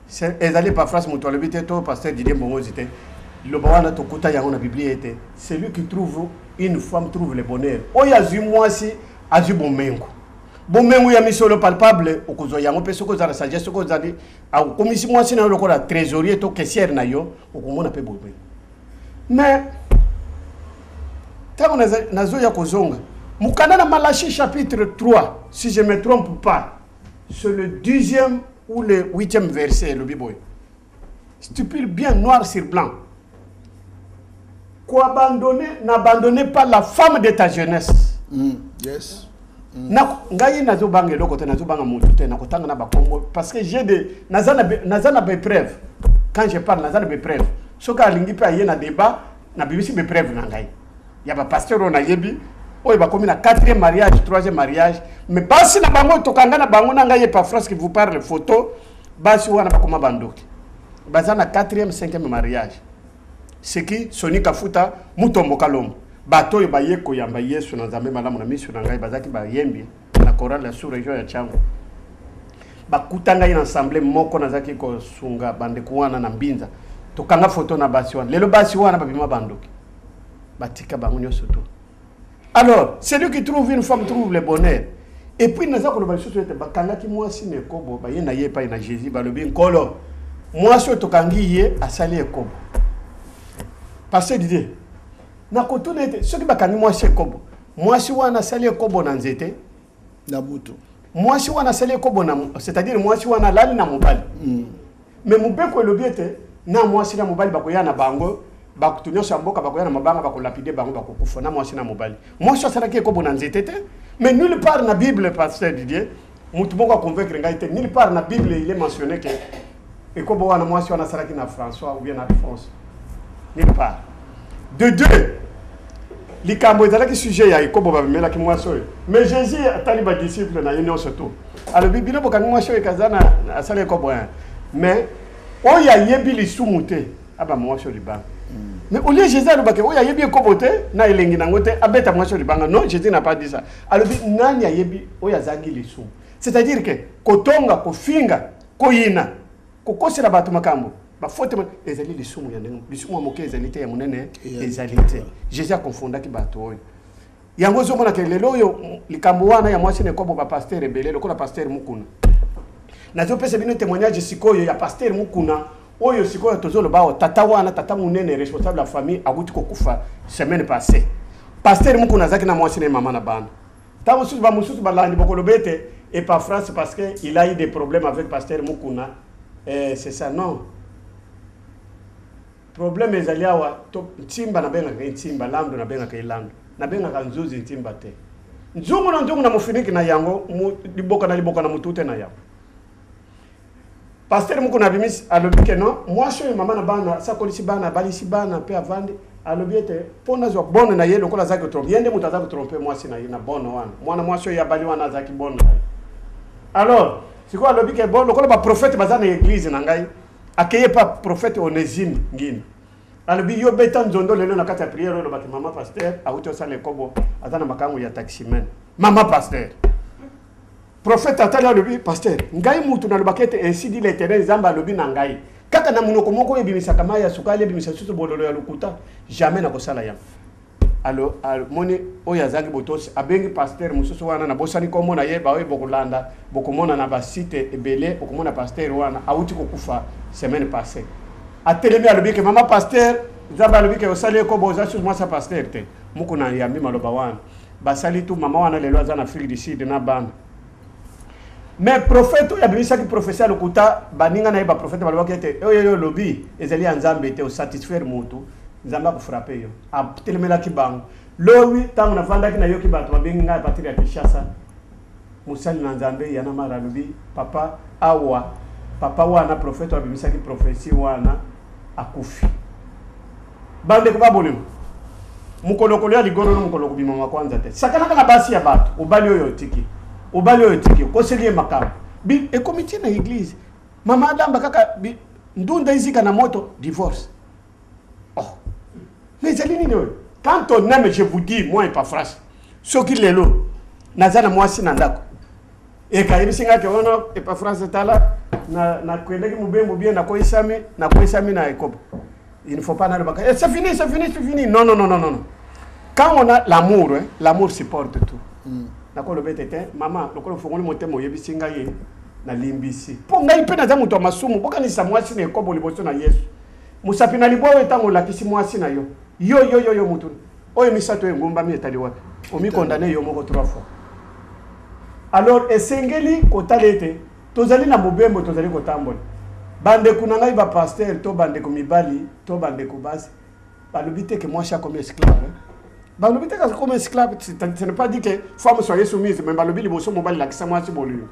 C'est ezali pa phrase muto le biteto pasteur Didier Mbongozi te. Le bawana to kuta yango na Biblia ete. Celui qui trouve une femme trouve le bonheur. Oya zui mwasi azu bomengo. Bomengo ya misolo palpable okuzo yango peso ko za sagesse ko zali au komisi mwasi na lokola trésorier to caissière na yo okomona pe bomengo. Mais tango nazo ya kozonga mukana na Malachi chapitre 3 si je me trompe pas c'est le 10e ou le 8e verset le Bible. Stipule bien noir sur blanc. N'abandonnez pas la femme de ta jeunesse. Yes. Ngai nazo banga loko te nazo banga mutu te nakotanga na bakombo parce que j'ai des nazana be preuve. Quand je parle nazana be preuve. Soka lingi pa ye na débat na bibisi be preuve na ngai. Ya ba pasteur on a yebi oyo ba komi na 4e mariage, 3e mariage, mais basi na bango tokanga na bango na ngai pa France qui vous parle photo basi wana ba koma bandoki. Bazana 4e, 5e mariage. Ce qui Soni Kafuta mutombo kalombo. Bato ba yeko yamba Yesu na Nzambe malamu na misu na ngai bazaki ba yembi na chorale ya sous région ya Chango. Ba kutanga ina ensemble moko na zaki ko sunga bande kuwana na mbinza. Tokanga photo na basi wana. Lelo basi wana ba bima bandoki. Batika bango nyoso to. Alors, celui qui trouve une femme trouve le bonheur. Et puis naza ko lo ba susu ete bakanga ki mwasi ne kobo ba ye na ye pa na Jésus ba lobi nkolo. Mwasi tokangi ye asali ekobo. Pasteur Didier na kotuna ete soki bakangi mwasi ekobo mwasi wana sali ekobo na nzete na butu mwasi wana sali ekobo na c'est-à-dire mwasi wana lali na mobali mais mubeko elobi ete na mwasi na mobali bakoya na bango bakutunya samboka bakoya na mabanga bakolapide bango bakokufa na mwasi na mobali mwasi asalaki ekobo na nzete te mais nulle part na Bible pasteur Didier mutu moko convaincre ngai te nulle part na Bible il est mentionné que Et comme on a moi si on a ça qui na François ou bien na France. Nulle part. De deux, les Cambodgiens qui sujet ya ikobo ba mela ki moi so. Mais Jésus atali ba disciple na union surtout. Alors bibilo boka moi so ekazana asale kobo. Mais o ya yebi li sumute aba moi so libanga. Mais au lieu Jésus a dit que yebi kobote na elengi nangote abeta moi so libanga. Non, Jésus n'a pas dit ça. Alors nani ya yebi o ya zangi li sum. C'est-à-dire que kotonga ko finga ko yina ko kosela bato makambo. Ba faute ezali lisumu ya ndenge lisumu moke ezalite ya munene ezalite Jésus a confondaki bato oyo yango zo mona ke lelo yo likambo wana ya mwasi ne kobo ba pasteur ebele lokola pasteur mukuna na zo pesa bino témoignage sikoyo ya pasteur mukuna oyo sikoyo tozolo bawo tata wana tata munene responsable la famille abuti ko kufa semaine passée pasteur mukuna zaki na mwasi ne mama na bana tawo susu ba mususu balandi bokolo bete et pas France parce que il a eu des problèmes avec pasteur mukuna c'est ça non. Problème ezali awa to ntimba na benga ke ntimba lando na benga ke lando na benga ka nzuzi ntimba te nzungu na mufiniki na yango liboka na mutute na yango pasteur muko na bimis alobi ke non moi je maman na bana sa kolisi bana balisi bana pe avande alobi ete pona zo bonne na yelo kola zaki trompe yende mutaza ko tromper moi sina na bonne wana mwana moi je ya bali wana zaki bonne alors siko alobi ke bonne kola ba prophète bazana église na ngai akeye pas prophète Onésime ngine alobi yo beta nzondo lelo na kata prière lo baki mama pasteur auto sale kobo atana makangu ya taximan mama pasteur prophète atali alobi pasteur ngai mutu na lobakete ainsi dit l'Éternel zamba alobi na ngai kaka na munoko moko ebimisa kama ya sukali ebimisa susu bololo ya lukuta jamais na kosala ya alo moni oya zangi botos abengi pasteur mususu wana na bosani komo na yeba oyo bokulanda bokomona na ba site ebele bokomona pasteur wana auti kokufa semaine passée atelemi alobi ke mama pasteur zamba alobi ke osali ko boza sur moi sa pasteur te mukuna ya mbi maloba wana basali tu mama wana lelo azana Afrique du Sud na banda mais prophète ya bimisa ki professeur lokuta baninga na yeba prophète baloba ke oyo lobi ezali anzambe te o satisfaire mutu nzamba ko frapper yo a telemela ki bango lowi tangu na vanda ki na yo ki bato babengi nga partir ya Kinshasa musali na nzambe yana mara lobi papa awa papa wana prophète wa bimisa ki prophétie wana akufi bande ko babolimo mukolokolo ya ligoro no mukoloko bima mwa kwanza te sakana kana basi ya bato obali oyo tiki ko selie makam bi e comité na église mama damba kaka ndunda izika na moto divorce. Mais quand on aime, je vous dis, moi et pas France, ce qui est là, nazana moi si nandako. Et quand il singa que ono et pas France tala na kweleki mubembe na koisami na ekopo. Il ne faut pas n'aller baka. C'est fini. Non. Quand on a l'amour, l'amour supporte tout. Na ko lobete te maman, lokolo fongoli motemo yebi singa ye na limbisi. Po ngai pe na za muto masumu, boka ni sa moi si na ekopo liboso na Yesu. Musapina libwa wetango la kisi moi si na yo. Yo mutu. Oyo misato ngomba mi etali wapi. Omi condamné yo moko 3 fois. Alors esengeli kotalete tozali na mobembo tozali kotambola. Bande kunanga ba pasteur to bande ko mibali to bande ko base. Balobite que moi chaque comme esclave. Balobite que comme esclave, ce n'est pas dit que femme soit soumise mais balobi liboso mobali la kisa moi si bolu.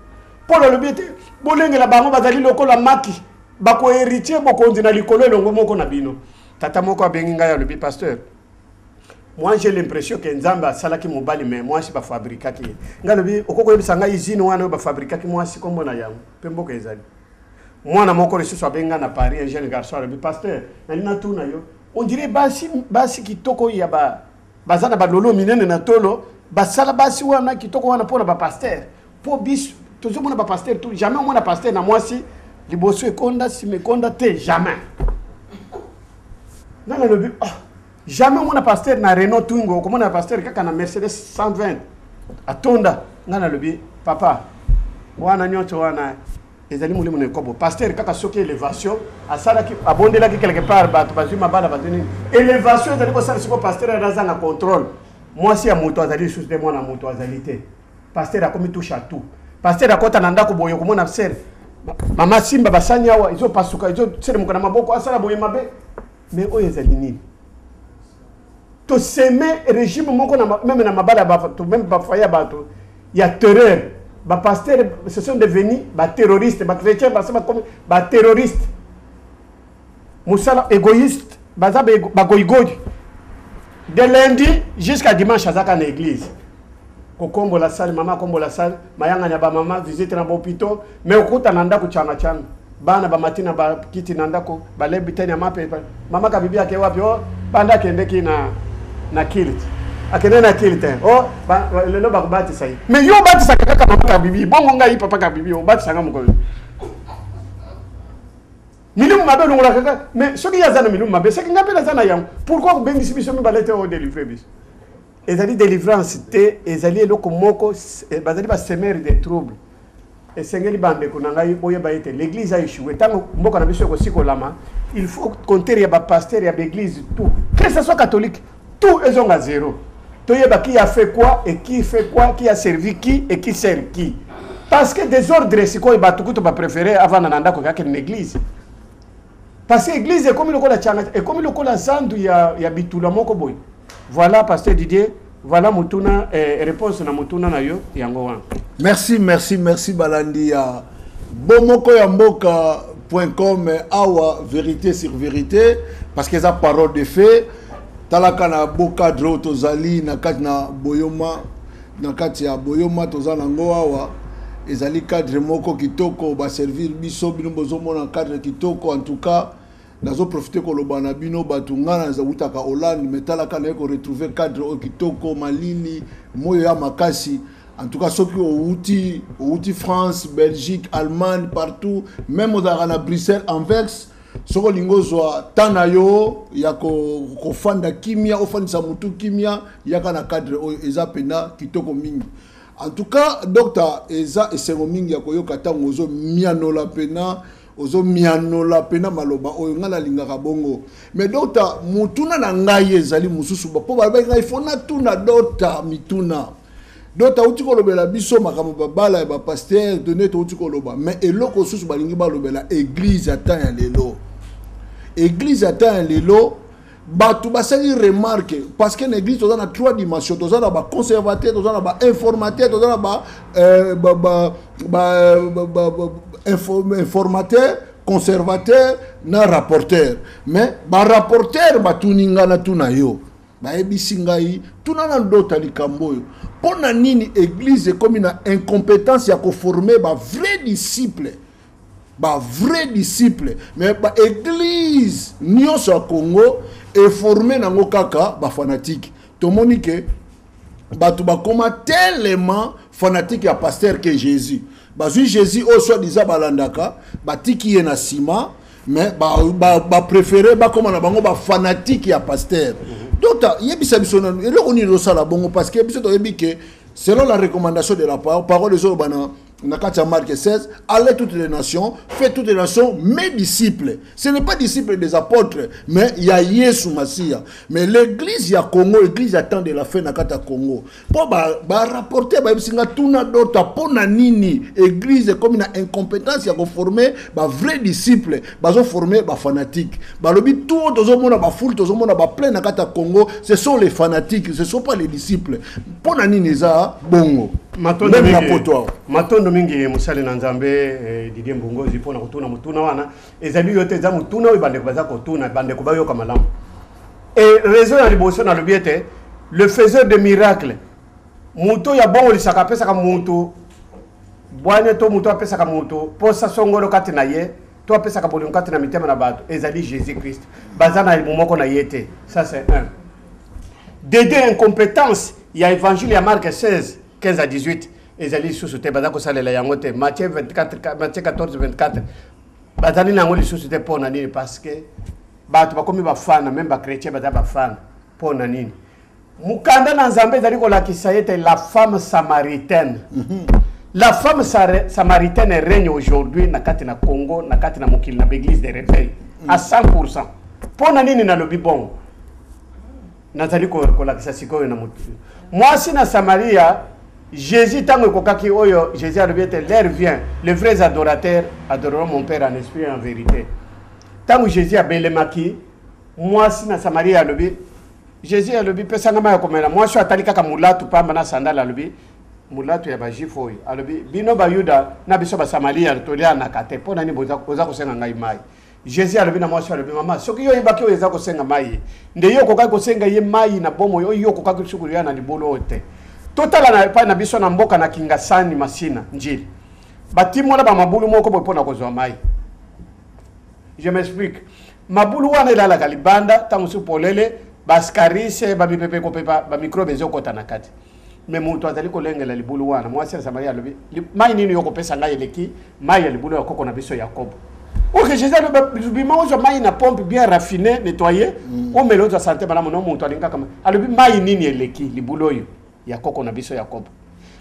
Pour le bite bolenge la bango bazali lokola maki. Bako héritier boko ndina likolo elongo moko na bino. Tata moko abengi ngai alobi pasteur. Moi j'ai l'impression que nzamba salaki mobali mais moi si ba fabriquer ki. Ngalobi okoko yebisa ngai usine wana ba fabriquer ki moi si kombo na yango. Pemboko ezali. Moi na moko resu so benga na Paris un jeune garçon alobi pasteur. Na tout na yo. On dirait basi kitoko ya bazana ba lolo minene na tolo basala basi wana kitoko wana pona ba pasteur. Po bis toujours mona ba pasteur tout jamais mona pasteur na moi si liboso ekonda si mekonda te jamais. Non le but jamais mon pasteur na Renault Twingo comme on pasteur kaka na Mercedes 120 atonda ngana le but papa wana nyoto wana ezali mulimo ne kobo pasteur kaka soki élévation asala ki abondela ki quelque part ba bazima bala bazini élévation ezali ko sala siko pasteur raza na contrôle moi si ya moto azali sous de moi na moto azalité pasteur a komi touche à tout pasteur akota na ndako boyo komona ser mama simba basanya wa izo pasuka izo sere mukana maboko asala boye mabe mais oyo ezali nini to semer régime moko na même na mabala ba to même ba faya ba to ya terreur ba pasteur ce sont devenus ba terroristes ba chrétiens ba comme ba terroristes musala égoïste baza bagoigoi de lundi jusqu'à dimanche azaka na église kokombo la salle mama kombo la salle mayanga nya ba mama visite na hôpital mais okuta na ndako changa changa bana ba matina ba kiti na ndako ba lebi tena mape mama ka bibi yake wapi oh banda kende kina na kilit akende na kilit oh lelo ba kubati sai mais yo bati saka kaka mama ka bibi bongo ngai papa ka bibi o bati sanga mko milimu mabe longola kaka mais soki yazana milimu mabe c'est ngape na zana yam pourquoi ku bengi sibiso mi balete o délivrer bis ezali délivrance te ezali eloko moko bazali ba semer des troubles et sengeli bande ko nanga boye ba ete l'église a échoué tango mboka na biso ko sikolama il faut compter ya ba pasteur ya l'église tout que ce soit catholique tout ezonga zéro toyeba qui a fait quoi et qui fait quoi qui a servi qui et qui sert qui parce que désordre siko e batukuto ba préférer avant na ndako ka l'église parce que l'église est comme le kola changa et comme le kola zandu ya bitula moko boy. Voilà pasteur Didier, voilà mutuna réponse na mutuna na yo yango wan. Merci Balandi ya bomoko ya mboka.com awa vérité sur vérité parce que ça parole de fait talaka na boka dro tozali na kati na boyoma na kati ya boyoma tozana ngo awa ezali cadre moko kitoko ba servir biso bino bozomona cadre kitoko en tout cas nazo profiter ko lobana bino batungana za utaka Hollande metalaka na ko retrouver cadre o kitoko malili moyo ya makasi en tout cas ceux qui outi France Belgique Allemagne partout même aux arana Bruxelles Anvers soko lingozwa tanayo ya ko fanda kimia ofandisa mutu kimia yaka na cadre o eza pena kitoko mingi. En tout cas, docteur Eza et Sengomingi ya koyoka tango ozo mianola pena maloba oyo ngala lingaka bongo. Mais docteur mutuna na ngai ezali mususu ba po ba ngai fona tuna docteur mituna. Docteur uti ko lobela biso makambo babala ba pasteur donné to uti ko loba mais eloko susu balingi ba lobela église ata ya lelo. Église ata ya lelo batu basali remarque parce que l'église toza na trois dimensions toza na ba conservateur toza na ba informateur toza na informateur conservateur na rapporteur mais ba rapporteur batuninga na tuna yo ba ebisi ngai tuna na ndota likambo yo pona nini église comme na incompétence ya ko former ba vrai disciple mais ba église nyonso ya Congo est formé nango kaka ba fanatique to monike batu ba koma tellement fanatique ya pasteur que Jésus bazui Jésus au soit disant balandaka batiki ye na sima mais ba préférer ba koma na bango ba fanatique ya pasteur donc yebisa biso na eloko ni lo sala bongo parce que biso to yebike selon la recommandation de la parole de Zobana Nakatia Marc 16, allez toutes les nations, faites toutes les nations mes disciples. Ce n'est pas disciples des apôtres, mais il y a Yesu Masia. Mais l'église ya Congo, l'église attend de la fin Nakata Congo. Pour rapporter singa tuna dota pona nini église comme une incompétence ya former ba vrai disciple, bazo former ba fanatique. Ba lobi tout tozo mona ba foule tozo mona ba plein Nakata Congo, ce sont les fanatiques, ce sont pas les disciples. Pona nini za bongo. Matondo mingi musali na nzambe Didier Mbongozi pona kutuna mutuna wana ezali yote za mutuna we bande kubaza kutuna bande kubayo kama malamu et raison ya liboso na lobiete le faiseur de miracles muto ya bongo lisaka pesa ka mutu bwana to muto apesa ka mutu posa songolo kati na ye to apesa ka bolingo kati na mitema na bato ezali Jésus Christ bazana momoko na yete ça c'est un d'aider incompétence il y a évangile ya Marc 16 15 à 18 ezali susu te bazako salela yango te Matthieu 14 24 bazali nango lisusu te pona nini parce que bato bakomi bafana même ba chrétien baza bafana pona nini mukanda na nzambe ezali kolakisa ete la femme samaritaine la femme samaritaine règne aujourd'hui na kati na Congo na kati na mokili na l'église de réveil à 100%. Pona nini na lobi bon nazali kolakisa sikoyo na mutu mwasi na Samaria Jésus tango kokaki oyo Jésus a dit l'air vient les vrais adorateurs adoreront mon Père en esprit et en vérité. Tango Jésus a belemaki mwasi na Samaria lobi Jésus a lobi pesa ngama ya komela mwasi atalika ka mulatu pamba na sandala lobi mulatu ya bajifo oyo alobi bino ba Yuda na biso ba Samaria tolia na kate pona ni boza kosenga ngai mai Jésus alobi na mwasi alobi mama soki yo yebaki oyo eza kosenga mai nde yo koka kosenga ye mai na bomo yo koka kosukulia na libolo te totala na pa na biso na mboka na Kingasani Masina njili batimo na ba mabulu moko bopona kozwa mai. Je m'explique. Mabulu wana ilala kalibanda tamusu polele baskarise ba bipepe ko pepa ba microbe ezokota na kati. Mais muntu azali kolengela libulu wana mwasi Samaria lobi mai nini yoko pesa ngai eleki mai ya libulu ya koko na biso Yakobo. Ok, Jésus le bima ozo mai na pompe bien raffinée, nettoyée, o melo za santé bana mono muntu alinga kama. Alobi mai nini eleki libulu oyo ya koko na biso Yakobo.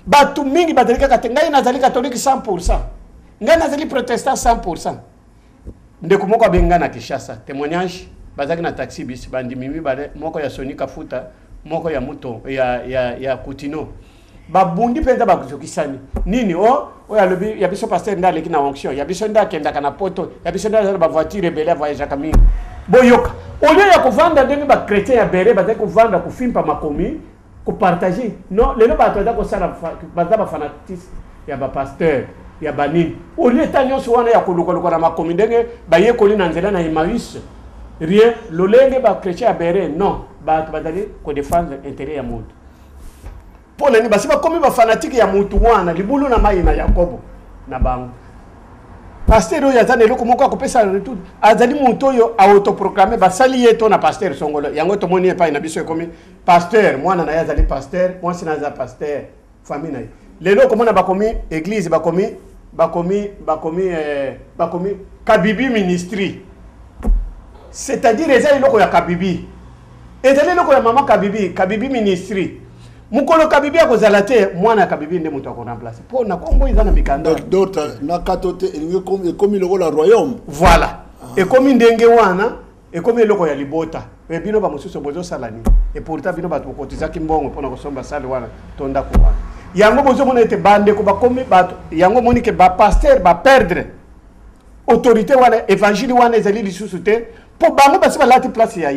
Batu mingi badalika kate ngai nazali catholique 100%. Ngai nazali protestant 100%. Ndeko moko benga na Kishasa, témoignage bazaki na taxi bis bandi mimi bale moko ya Sony Kafuta, moko ya Muto ya Kutino. Babundi penza bakuzokisani. Nini ya lobi ya biso pasteur ndale ki na onction, ya biso nda kenda kana poto, ya biso nda ba voiture rebelle voyage kami. Boyoka. Au lieu ya kovanda ndenge ba chrétien ya bere bazaki kovanda kufimpa makomi, ko partager. Non, les gens bato ko sala bazaba fanatisme ya ba pasteur. Ya banini au lieu tanyo sowana ya kuluka na makomi ndenge baye koli na nzela na Emmaüs rien lolenge ba chrétien bere non ba badali ko défendre intérêt ya mutu pour nani basi ba komi ba fanatique ya mutu wana libulu na mai na Yakobo na bango pasteur oyo azane loko moko akopesa retour azali mutu oyo autoproclamer basali yeto na pasteur songolo yango to moni epa na biso ekomi pasteur mwana na yazali pasteur mwasi na za pasteur famille na lelo komona bakomi église bakomi Kabibi ministry, c'est-à-dire eza iloko ya Kabibi ezali iloko ya mama Kabibi ministry mukolo Kabibi akozala te mwana Kabibi nde mutu akoremplacer po na Kongo eza na mikanda d'autres na katote ekomi iloko la royaume voilà ekomi ndenge wana ekomi iloko ya libota e bino ba mosusu bozo salani et pourtant bino ba kokotizaki mbongo pona kosomba sale wana tonda ko wana yango bozo mona ete bande ko bakomi bato yango moni ke ba pasteur ba perdre autorité wana évangile wana ezali lisusu te po bango basi balati place ya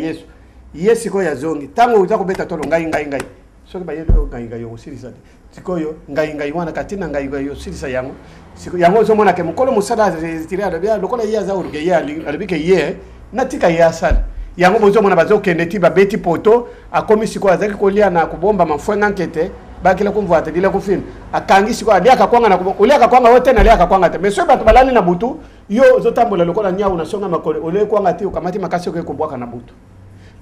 Yesu ko ya zongi tango uza kobeta tolo ngai soki ba yelo ngai yo silisa sikoyo ngai wana katina ngai yo silisa yango siko yango zo mona ke mukolo musala retira de bia lokola ya za urge ya alibike ye natika ya sala yango bozo mona bazo kende ti ba beti poto akomi siko azaki kolia na kubomba mafwenga nkete bakila kumvuata dile kufina akangi siko alia akakwanga na kulia akakwanga wote na alia akakwanga te meso bato balali na butu yo zotambola lokola nyau na songa makole ole kwanga ti ukamati makasi ko kubwaka na butu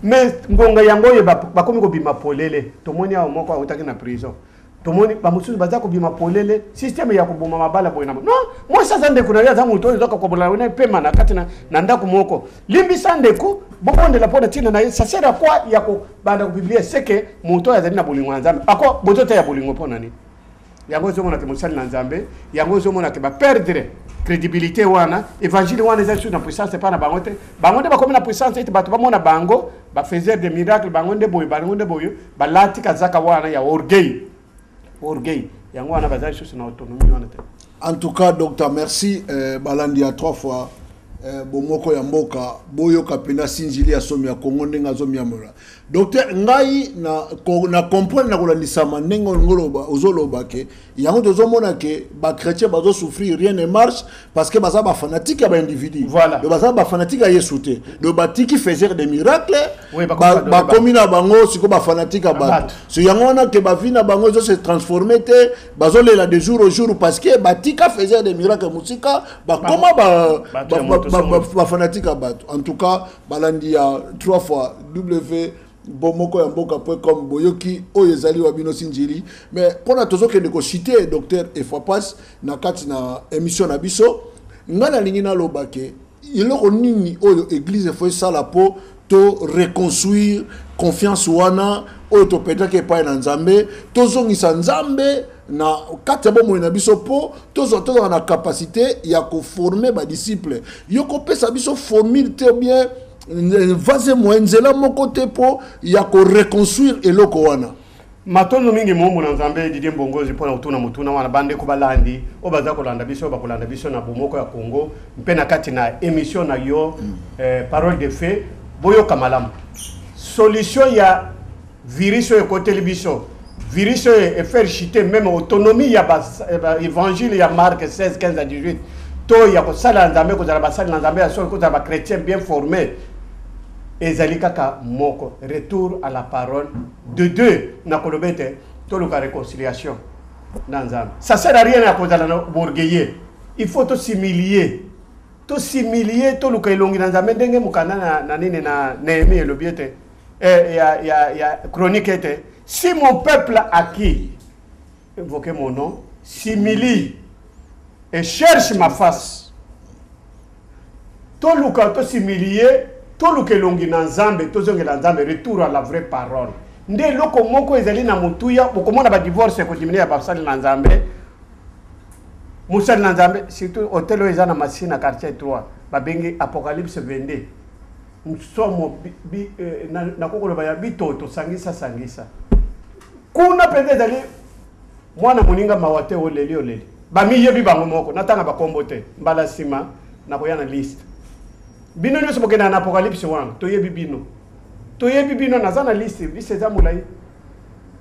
mais ngonga yango ye bakomi ko bima polele tomoni a moko utaki na prison tomoni ba mususu baza ko bima polele système ya kuboma mabala boina non moi sasa ndeko na za mutu ozo ko bola wena pema na kati na ndako moko limbi sandeko bobonde la pona tina na ça sert à quoi ya ko banda ko biblia c'est que mutu ya na bolingo nzambe ako bozote ya bolingo pona ni yango zo mona ke musali na nzambe yango zo mona ke ba perdre crédibilité wana évangile wana za sur na puissance pas na bangote ba comme na puissance ite bato ba mona bango ba faiseur de miracles bangonde boyo ba lati kazaka wana ya orgueil yango wana bazali sur na autonomie wana te. En tout cas docteur merci balandi à 3 fois bomoko ya mboka boyo kapena sinjili ya somi ya Kongo ndenga zomi ya mura docteur ngai na comprendre na kolandisa manengo ngoloba ozoloba ke yango tozomona ke ba chrétien bazo souffrir rien ne marche parce que baza ba fanatique ya ba individu voilà de baza ba fanatique ya Yesu te de batiki faisait des miracles ba komina bango siko ba fanatique ya bato so yango na ke ba vina bango zo se transformer te bazo lela de jour au jour parce que batika faisait des miracles musika ba koma ba fanatique à battre. En tout cas, balandi a 3 fois www.bomokoyamboka.com boyoki oyezali wabino sinjili mais pona tozo ke ndeko citer docteur Efwapas na kati na émission na biso ngana lingi na lobake iloko nini oyo église foi sala po to reconstruire confiance wana oyo to petake pa na nzambe tozongisa nzambe na kati bomo na biso po tozo na capacité ya ko former ba disciples yoko pesa biso formule te bien vaze moenzela moko te po ya ko reconstruire eloko wana matondo mingi momo na nzambe Didier Mbongozi pona utuna mutuna wana bande ko balandi obaza ko landa biso ba kolanda biso na bomoko ya Congo mpena kati na émission na yo parole de fait boyo kamalam solution ya virus e côté biso virus et faire chuter même autonomie ya évangile ya Marc 16 15 à 18 to ya kosala nzambe kozala basali na nzambe ya solo kozala ba chrétien bien formé ezali kaka moko retour à la parole de Dieu na kolobete to luka réconciliation na nzambe ça sert à rien à kozala na borgueiller il faut to s'humilier to luka ilongi na nzambe ndenge mukana na nini na Néhémie le biete ya chronique était si mon peuple a qui invoquer mon nom s'humilie et cherche ma face to luka to s'humilier to luka ilongi na nzambe to zonge na nzambe retour à la vraie parole nde loko moko ezali na mutuya bokomona ba divorce ko diminuer ba sali na nzambe musali na nzambe surtout hôtel oyo eza na Masina quartier 3 babengi Apocalypse 22 somo na kokoloba ya bitoto sangisa kuna pende ezali mwana moninga mawate oleli bamiyebi bango moko natanga bakombo te mbala sima na koya na liste bino nyonso bokenda na Apocalypse 1 toyebi bino naza na liste eza mulai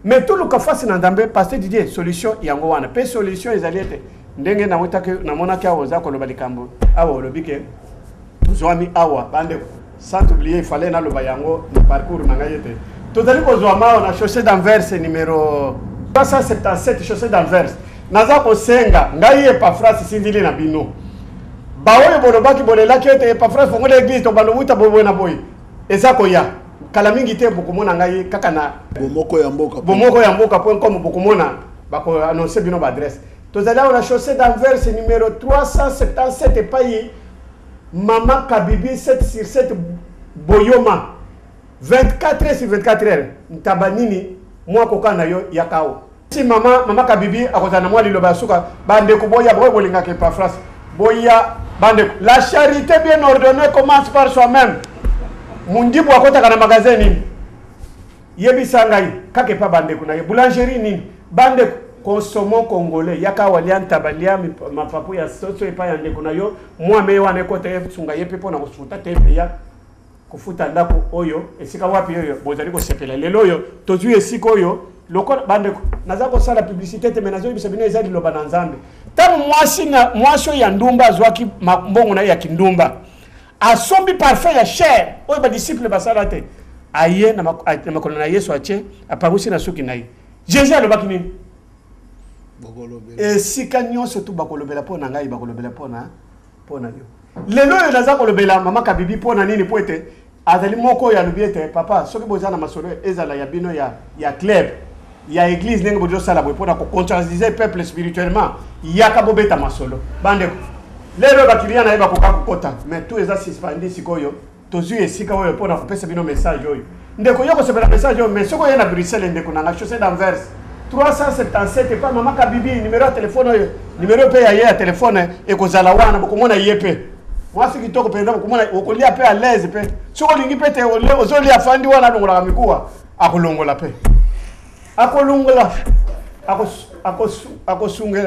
mais tout le kafasi na ndambe pasteur Didier solution yango wana pe solution ezali ete ndenge na motake na monaki awo za koloba likambo awo lobike zwami awa bande sans oublier il fallait na loba yango le parcours na ngayete tozali kozwa mao na chaussée d'Anvers numéro 377 chaussée d'Anvers naza kosenga ngai Epafras sindili na bino baoyo bolobaki bolelaki ete Epafras fongo l'église to bano muta bobo na boy eza koya kala mingi te bokomona ngai kaka na bomoko ya mboka.com bokomona bako annoncer bino ba adresse tozali na chaussée d'Anvers numéro 377 epai Mama Kabibi 7/7 Boyoma 24 heures sur 24 heures ntabanini mwa kokana yo yakao si mama Kabibi akozana mwa liloba suka bande ko boya boy bolinga ke Epafras boya bande la charité bien ordonnée commence par soi-même mundibu akotaka na magasin nini yebisa ngai kake pa bande kuna boulangerie nini bande consommons congolais yaka walianta balia mapapu ya soso epa ya ndeko na yo mwa me wana ekote sunga yepe pona kofuta tepe ya kufuta ndako oyo esika wapi oyo bozali ko sepela lelo oyo tozui esika oyo loko bande naza ko sala publicité te menazo bisa bino ezali loba na nzambe tamu mwasho ya ndumba zwaki mbongo na ya kindumba asombi parfait ya cher oyo ba disciple basala te aye na makolo na Yesu ache aparusi na suki nayi Jésus alobaki nini esika nyonso tu bakolobela pona ngai bakolobela pona yo lelo yo naza kolobela mama Kabibi pona nini po ete azali moko ya lobiete papa soki bozana masolo ezala ya bino ya club ya église ndenge bojo sala boy pona ko conscientiser peuple spirituellement yaka bobeta masolo bande lelo bakilia na eba koka kokota mais tout eza suspendi sikoyo tozui esika oyo pona kopesa bino message oyo ndeko yoko sepela message oyo mais soko yena Bruxelles ndeko na chaussée d'Anvers 377 et pas Mama Kabibi numéro de téléphone numéro pe ya téléphone et kozala wana bokomona yepe moi ce qui toko penda bokomona okolia pe à l'aise pe soko lingi pete ozoli afandi wana ndongola mikuwa akolongola pe akolongola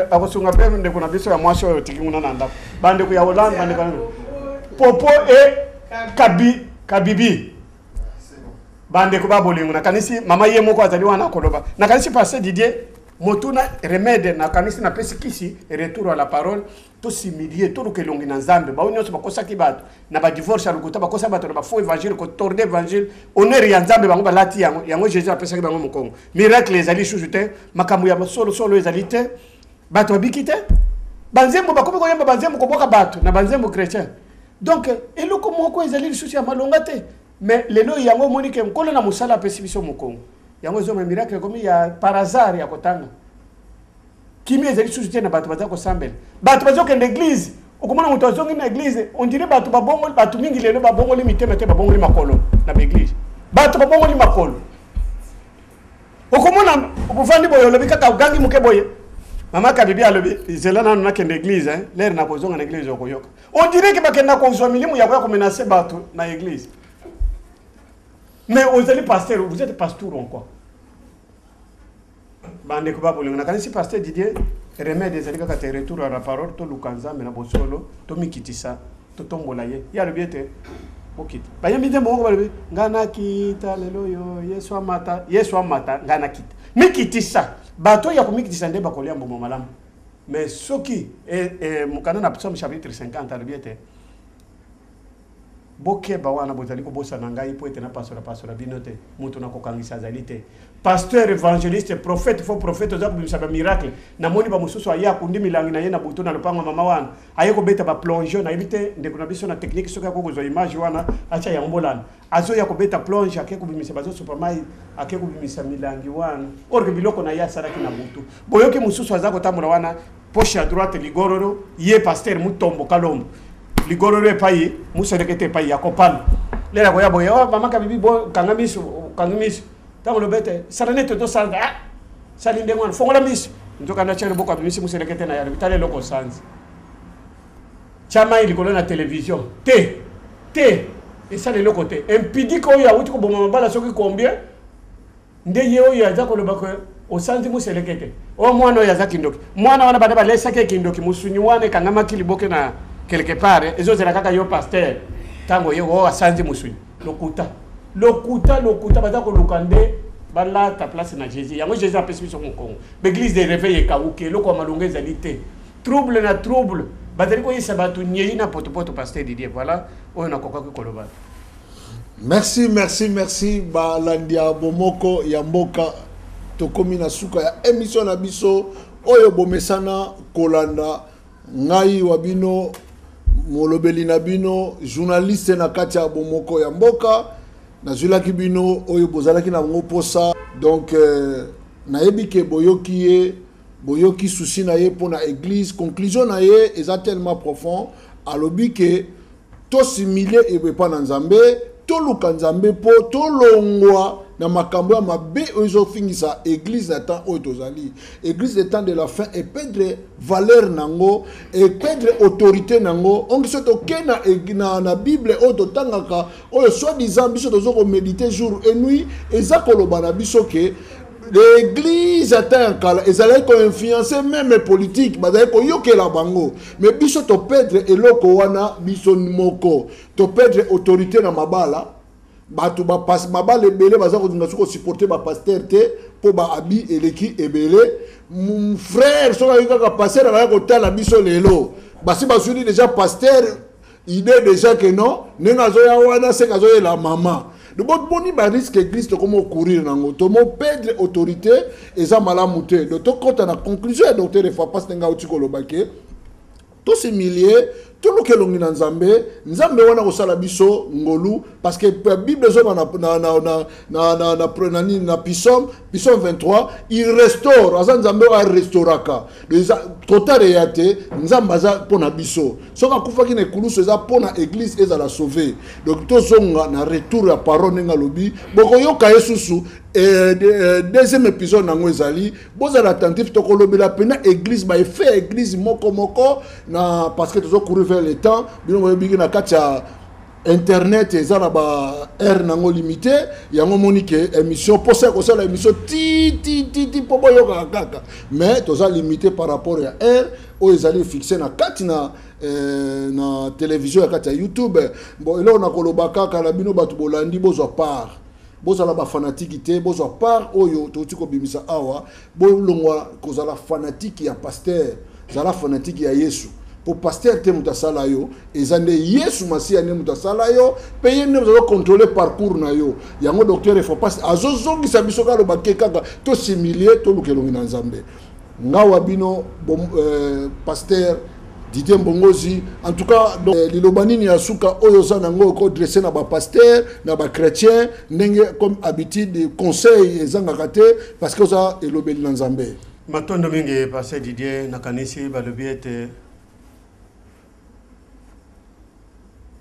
akosunga pe ndeko na biso ya mwasi oyo tikinguna na ndako bande ku ya Hollande bande kana popo e Kabibi bande ko babolingo na kanisi mama ye moko azali wana koloba na kanisi pasteur Didier motuna remède na kanisi na pesikisi retour à la parole to s'humilier to lukelongi na nzambe ba onyoso bakosaki bato na ba divorce alukuta bakosa bato na ba faux évangile ko tourner évangile honneur ya nzambe bango balati yango Jésus apesaki bango mokongo miracle ezali sujute makambo ya solo ezali te bato babikite banzembo bakomi koyemba banzembo koboka bato na banzembo chrétien donc eloko moko ezali lisusu ya malonga te mais lelo yango monike mkola na musala pesi biso mokongo yango zo miracle comme ya par hasard ya kotanga kimi ezali sujute na bato bazako sambela bato bazoke l'église okomona muto azongi na église on dirait bato babongo bato mingi lelo babongo limitema te babongo limakolo na église bato babongo limakolo okomona obufandi boyo lobi kaka ugangi muke boye Mama Kabibi alobi zela nanu na kende église l'air na kozonga na église okoyoka on dirait que bakenda kozwa milimu ya ko menacer bato na église mais vous êtes pasteur, vous êtes pasteur en quoi? Bande ko babolingo na kanisi pasteur Didier remède ezali kaka te retour à la parole to lukanza mena bosolo to mikitisa to tombola ye ya le biete okita bayambi nde mongo balobi ngana kita lelo yo Yesu amata ngana kita mikitisa bato ya kumikitisa nde bakolia mbomo malamu mais ce qui est mon canon a psalm chapitre 50 albiete boke bawana bozali ko bosa nangai po etena pastora binote mutu na kokangisa zalite pasteur évangéliste prophète faux prophète oza ko bisaba miracle na moni ba mususu aya kundi milangi na ye na butu na lopango mama wana aye ko beta ba plonge na ibite ndeko na biso na technique soka ko zo image wana acha ya mbolana azo ya ko beta plonge ake ko bimisa bazo supermai ake ko bimisa milangi wana orke biloko na ya saraki na butu boyoke mususu aza ko tamura wana poche à droite ligororo ye pasteur mutombo kalombo ligororo epai muserekete epai yakopana lela koya boye mama kabibi bo kangamiso tango lobete salanete to sanga salinde ngwana fongola miso ndoka na chero boko abimisi muserekete na yalo bitale loko sanzi chama ili kolona television te esa le loko te impidi ko ya wuti ko boma mabala soki combien nde ye o ya zako lobako o sanzi muserekete o mwana ya zakindoki mwana wana bana balesa ke kindoki musunyi wane kangama kiliboke na quelque part ezo zela kaka yo pasteur tango yo o asanzi musunyi lokuta baza ko lukande bala ta place na Jésus yango Jésus a pesi sur mon Congo l'église de réveil kauke loko malongeza lité trouble bazali ko yisa batu nyei na poto pasteur Didier voilà oyo na koka ko koloba. Merci balandia bomoko ya mboka tokomi na suka ya émission na biso oyo bomesana kolanda ngai wabino molobeli na bino journaliste na kati ya bomoko ya mboka na zulaki bino oyo bozalaki na ngoposa donc nayebi ke boyoki souci na ye pour na église conclusion na ye eza tellement profond alobi ke to similer ebe pa na nzambe to luka nzambe po to longwa na makambo ya mabe oyo fingisa église na temps oyo tozali église de temps de la fin et perdre valeur nango et perdre autorité nango ongi so to kena na bible oyo totangaka oyo soi-disant biso tozoko méditer jour et nuit eza koloba na biso ke l'église atteint kala ezalaki ko influencer même politique bazali ko yokela bango mais biso to perdre eloko wana biso moko to perdre autorité na mabala batu ba passe mabala ebele baza ko dinga ko supporter ba pasteur te po ba abi eleki ebele mon frère so ka passer na ko tala biso lelo basi basuni déjà pasteur idée déjà que non nenga zo ya wana se ka zo la maman de boni ba risque Christ comme courir nango to mo perdre autorité eza malamu te de to kota na conclusion docteur e fa pas nga otiko lobake to similier tout le kelongi na nzambe wana ko sala biso ngolu parce que bible zo na psalm 23 il restaure nzambe a restauraka total yate nzambe za pona biso soka kufaki na kuluso za pona église eza la sauver donc to zonga na retour ya parole nga lobi boko yoka yesusu deuxième épisode nango ezali boza attentif to kolobela pena église ba fait église moko na parce que tozo courir vers le temps bino bigi na katia internet ezana ba air nango limité yango monique émission posa ko sala émission ti po boyo kaka mais toza limité par rapport à air o ezali fixé na katina na télévision ya katia YouTube bon elo na koloba kaka la bino batu bolandi bozo part bozala ba fanatique te bozo part oyo to tiko bimisa awa bolongwa kozala fanatique ya pasteur zala fanatique ya Yesu pour pasteur te mutasala yo ezande Yesu masia ne mutasala yo payer ne vous contrôler parcours na yo yango docteur il faut pas azozongi sabiso ka lo bakeka to similier to lukelongi na nzambe ngawa bino pasteur Didier Mbongozi en tout cas lilobanini ya suka oyo sana ngo ko dresser na ba pasteur na ba chrétien ndenge comme habitude de conseil ezanga kate parce que ça elobeli na nzambe matondo mingi pasteur Didier na kanisi balobiete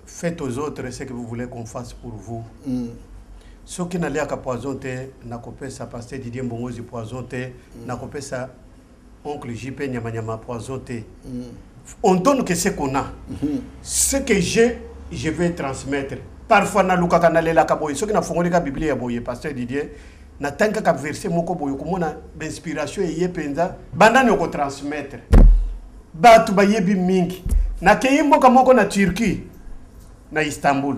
faites aux autres ce que vous voulez qu'on fasse pour vous. Ce qui n'a l'air qu'à poisonner, n'a coupé sa pasteur Didier Mbongozi poisonner, n'a coupé sa oncle JP Nyamanyama poisonner. On donne que ce qu'on a. Ce que je vais transmettre. Parfois, na luka kanale la kaboy. Ce qui n'a fondé la Bible ya boye pasteur Didier, na tanka ka verset moko boye comme on a inspiration et yepenza, bandani ko transmettre. Batu ba yebi mingi. Na keyimbo kamoko na Turquie. Na Istanbul.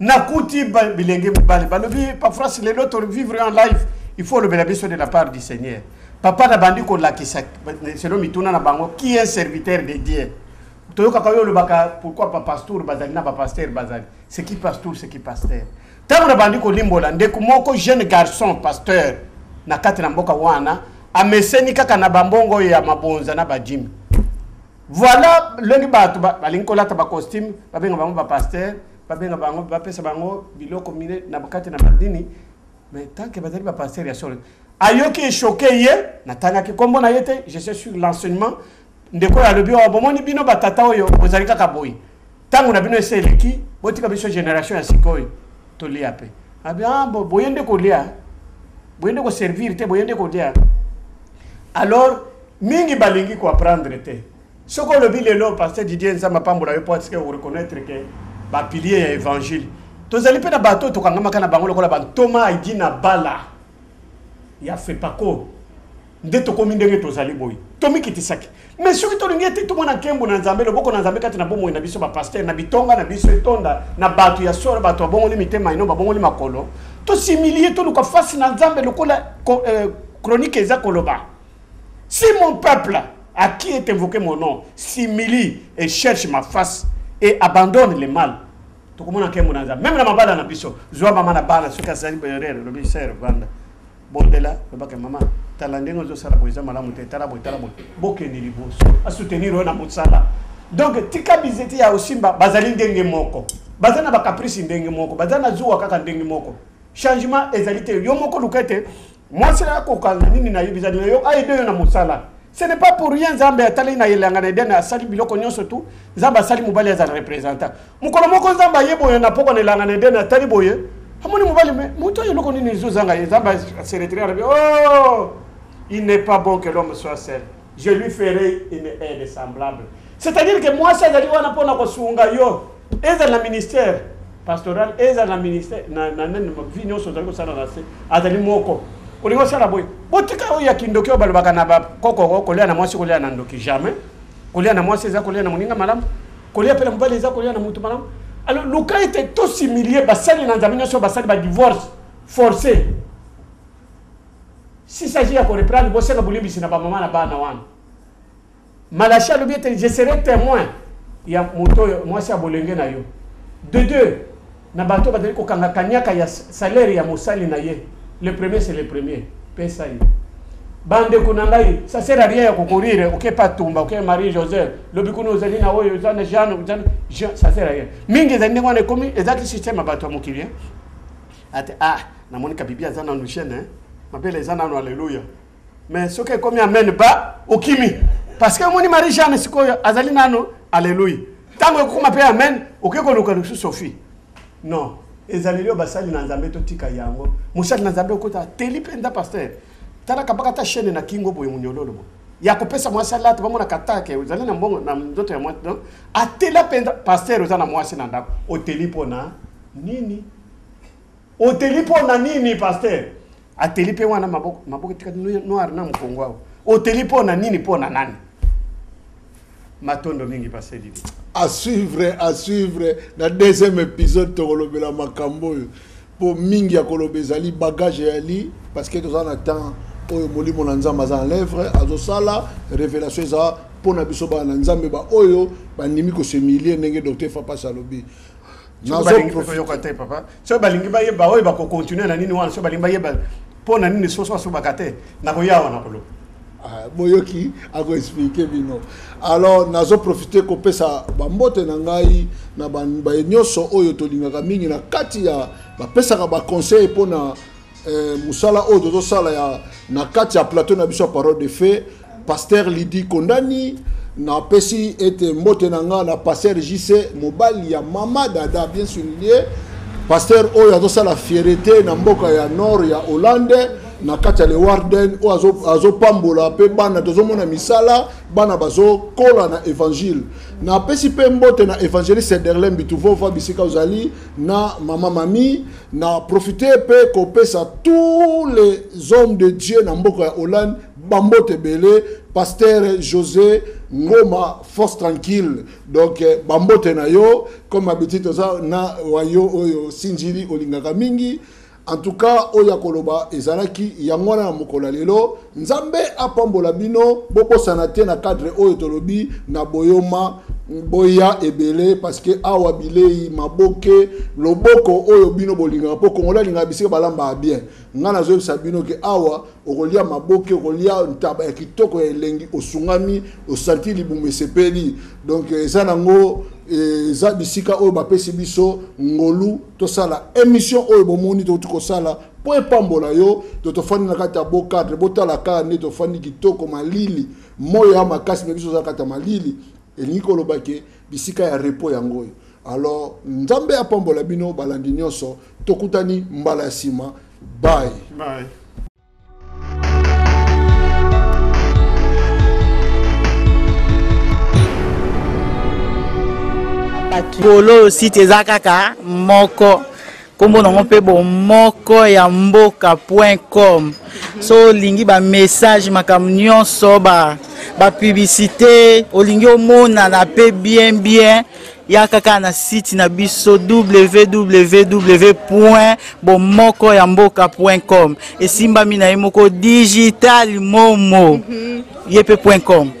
Na kuti bilenge bale balobi parfois c'est l'autre vivre en live, il faut le bénéfice de la part du Seigneur. papa na bandi ko la kisa selon mituna na bango qui est serviteur de Dieu toyoka kayo le baka pourquoi pas pasteur bazali na ba pasteur bazali c'est qui pasteur c'est qui pasteur tango na bandi ko limbola ndeko moko jeune garçon pasteur na kati na mboka wana ameseni kaka na bambongo ya mabonza na bajim voilà lengi batu balinko lata ba costume babenga bango ba pasteur babenga bango bapesa bango biloko mine na bakati na madini mais tant que bazali ba pasteur ya solo ayoki est choqué ye natanga ki kombo na yete je suis sur l'enseignement ndeko ya lobi wa bomoni bino batata oyo bozali kaka boyi tango na bino eseleki botika biso génération ya sikoyo to lia pe abia bo boyende ko lia boyende ko servir te boyende ko lia alors mingi balingi ko apprendre te soko lobi lelo pasteur Didier Nzamba pambola yo parce que vous reconnaître que ba pilier ya évangile tozali pe na bato to kangama kana bango lokola ba Thomas idina bala ya fait pas ko ndeto komi ndenge tozali boy tomi kitisaki mais soki tolingi ete tomona nkembo na nzambe loboko na nzambe kati na bomoi na biso ba pasteur na bitonga na biso etonda na bato ya sora bato abongoli mitema ino babongoli makolo to similie to luka face na nzambe lokola chronique eza koloba si mon peuple à qui est invoqué mon nom similie et cherche ma face et abandonne le mal to komona nkembo na nzambe même na mabala na biso zwa mama na bala soki azali berere lobi ser vanda bondela baka mama talandengo zo sala boiza malamu te tala boy bokeni liboso a soutenir na motsala donc tika bizeti ya osimba bazali ndenge moko bazana ba caprice ndenge moko bazana zuwa kaka ndenge moko changement ezalité yo moko lukete moi c'est ko kala nini na yibizali yo aido yo na motsala ce n'est pas pour rien Nzambe atali na yelanga na dena sali biloko nyonso tu Nzambe sali mobali za représentant mukolo moko Nzambe yebo yo na poko na yelanga na dena tali boye amoni mobali me muto yo loko nini zuzanga Nzambe se retirer oh il n'est pas bon que l'homme soit seul. Je lui ferai une aide semblable. C'est-à-dire que moi, c'est d'aller voir na kosunga yo. Et dans le ministère pastoral, et dans le ministère, na vignon sur le salon assez. Adali moko. Olingo sala boy. Botika ya kindoki obalobaka na ba koko kolia na mwasi kolia na ndoki jamais. Kolia na mwasi za kolia na muninga malamu. Kolia pela mbali za kolia na mutu malamu. Alors le cas était tout similaire basali na nzamino so basali ba divorce forcé. Si s'agit à reprendre, vous savez que vous maman na bana wan. Malachi le bien, je serai témoin. Il y a moto, moi c'est à bolenge na yo. De deux, na bato badali ko kanga kanyaka ya salaire ya mosali na ye. Le premier c'est le premier. Pesa yi. Bande kunangai, ça sert à rien ya courir, OK pas tumba, OK Marie Joseph. Le bikuno zali na oyo zana Jean, ça sert à rien. Mingi zani ngone komi exact système bato mokili. Ate na monika bibia zana no chaîne hein. M'appelle les gens alléluia. Mais ce qui est comme amène pas au kimi. Parce que mon mari Jeanne sikoyo azali nano alléluia. Tant que comme appelle amen, OK ko loka sur Sophie. Non, ezaleli basali na nzambe to tika yango. Musali na nzambe okota teli penda pasteur. Tala kabaka ta chaîne na kingo boye munyololo bo. Ya kopesa moi sala to bamona katake uzali na mbongo na ndoto ya moi. Atela penda pasteur uzana moi sina ndako. Oteli pona nini? Oteli pona nini pasteur? Atelipe wana maboko tika noir na mkongo wao otelipo na nini pona nani matondo mingi passé didi à suivre na deuxième épisode tolobela makambo pour mingi ya kolobezali bagage ya li parce que tous en attend oyo molimo na nzamba za lèvre azosala révélation za pona biso ba na nzambe ba oyo ba nimi ko semilie ndenge docteur Fapa Salobi papa so balingi ba yeba oyo ba ko continuer na nini wana so balingi ba yeba pona nini so bakate na ko yawa na kolo boyoki ako expliquer bino alors nazo profiter ko pesa bambote na ngai na ba nyoso oyo tolingaka mingi na kati ya ba pesa ka ba conseil pona musala oyo to sala ya na kati ya plateau na biso parole de fait pasteur Lydie Kondani na pesi ete mbote na nga na pasteur JC mobali ya mama dada bien souligné pasteur oyo azosala fierté na mboka ya nord ya Hollande na kati ya le Warden o azopambola pe bana tozomona misala bana bazo kola na évangile na pesi pe mbote na évangéliste Derlem Bituvova bisika ozali na mama mami na profiter pe kopesa tous les hommes de Dieu na mboka ya Hollande bambote belé pasteur José Ngoma force tranquille donc bambote na yo comme habitude ça na wayo oyo sinjili olingaka mingi En tout cas, oya koloba ezalaki yangwana na mokola lelo nzambe apambola bino boko sanate na cadre oyo tolobi na boyoma boya ebele parce que awa bilei maboke loboko oyo bino bolinga po kongola linga bisika balamba bien ngana zo sabino ke awa okolia maboke okolia ntaba ya kitoko ya elengi osungami osanti libumu sepeli donc ezanango eza bisika oyo bapesi biso ngolu tosala émission oyo bomoni to sala po epambola yo tofandi na kati ya bo cadre botala ka ne tofandi kitoko malili moyo ya makasi na biso za kati ya malili elingi koloba ke bisika ya repos yango oyo alors nzambe apambola bino balandi nyonso tokutani mbala ya sima bye bye. Bolo site eza kaka moko kombo nango mpe bomoko ya mboka.com so olingi bamessage makambo nyonso bapublicité olingi omonana mpe bien ya kaka na site na biso www.bomokoyamboka.com esimbami na ye moko digital momo ye mpe .com.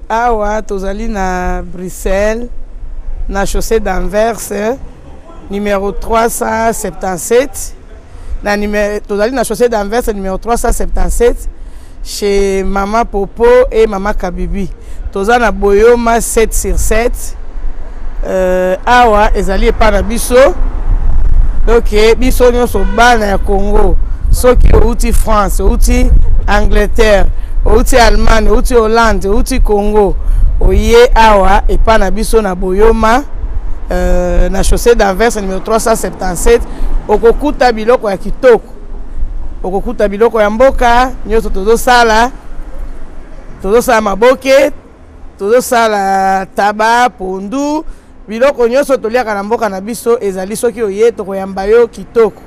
Awa tozali na Bruxelles na chaussée d'Anvers numéro 377 tozali na chaussée d'Anvers numéro 377 chez Mama Popo et Mama Kabibi toza na Boyoma 7/7 awa ezali epa na biso donc biso nyonso bana ya Congo soki outi France outi Angleterre outi Allemagne outi Hollande outi Congo oye awa epa na biso na Boyoma na chaussée d'Anvers numéro 377 okokuta biloko ya kitoko okokuta biloko ya mboka nyonso tozosala maboke tozosala taba pondu biloko nyonso toliaka na mboka na biso ezali soki oye tokoyamba yo kitoko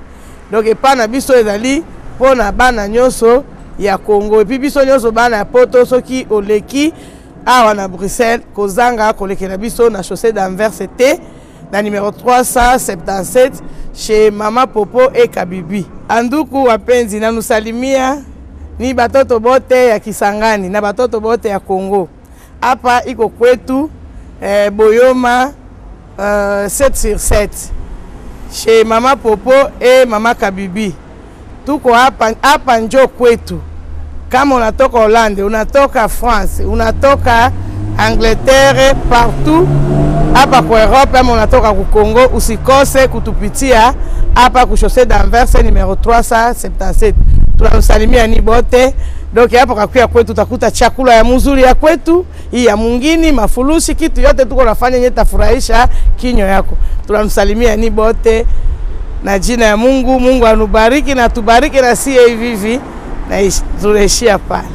donc epa na biso ezali mpona bana nyonso ya Congo epi biso nyonso bana ya poto soki oleki awa na Bruxelles kozanga kolekela biso na chaussée d'Anvers te na numéro 377 chez Mama Popo et Kabibi. Anduku wapenzi na nusalimia ni batoto bote ya Kisangani na batoto bote ya Congo. Hapa iko kwetu Boyoma 7/7 chez Mama Popo et Mama Kabibi. Tuko hapa njo kwetu. Kama unatoka Hollande, unatoka France, unatoka Angleterre, partout hapa kwa Europe, ama unatoka ku Congo, usikose kutupitia hapa ku chaussée d'Anvers numéro 377. Tunasalimia ni bote. Donc hapa kwa kwetu utakuta chakula ya mzuri ya kwetu, hii ya mungini, mafulushi, kitu yote tuko nafanya yenye tafurahisha kinyo yako. Tunamsalimia ni bote na jina ya Mungu. Mungu anubariki na tubariki na sie hivi na tunaishia pale.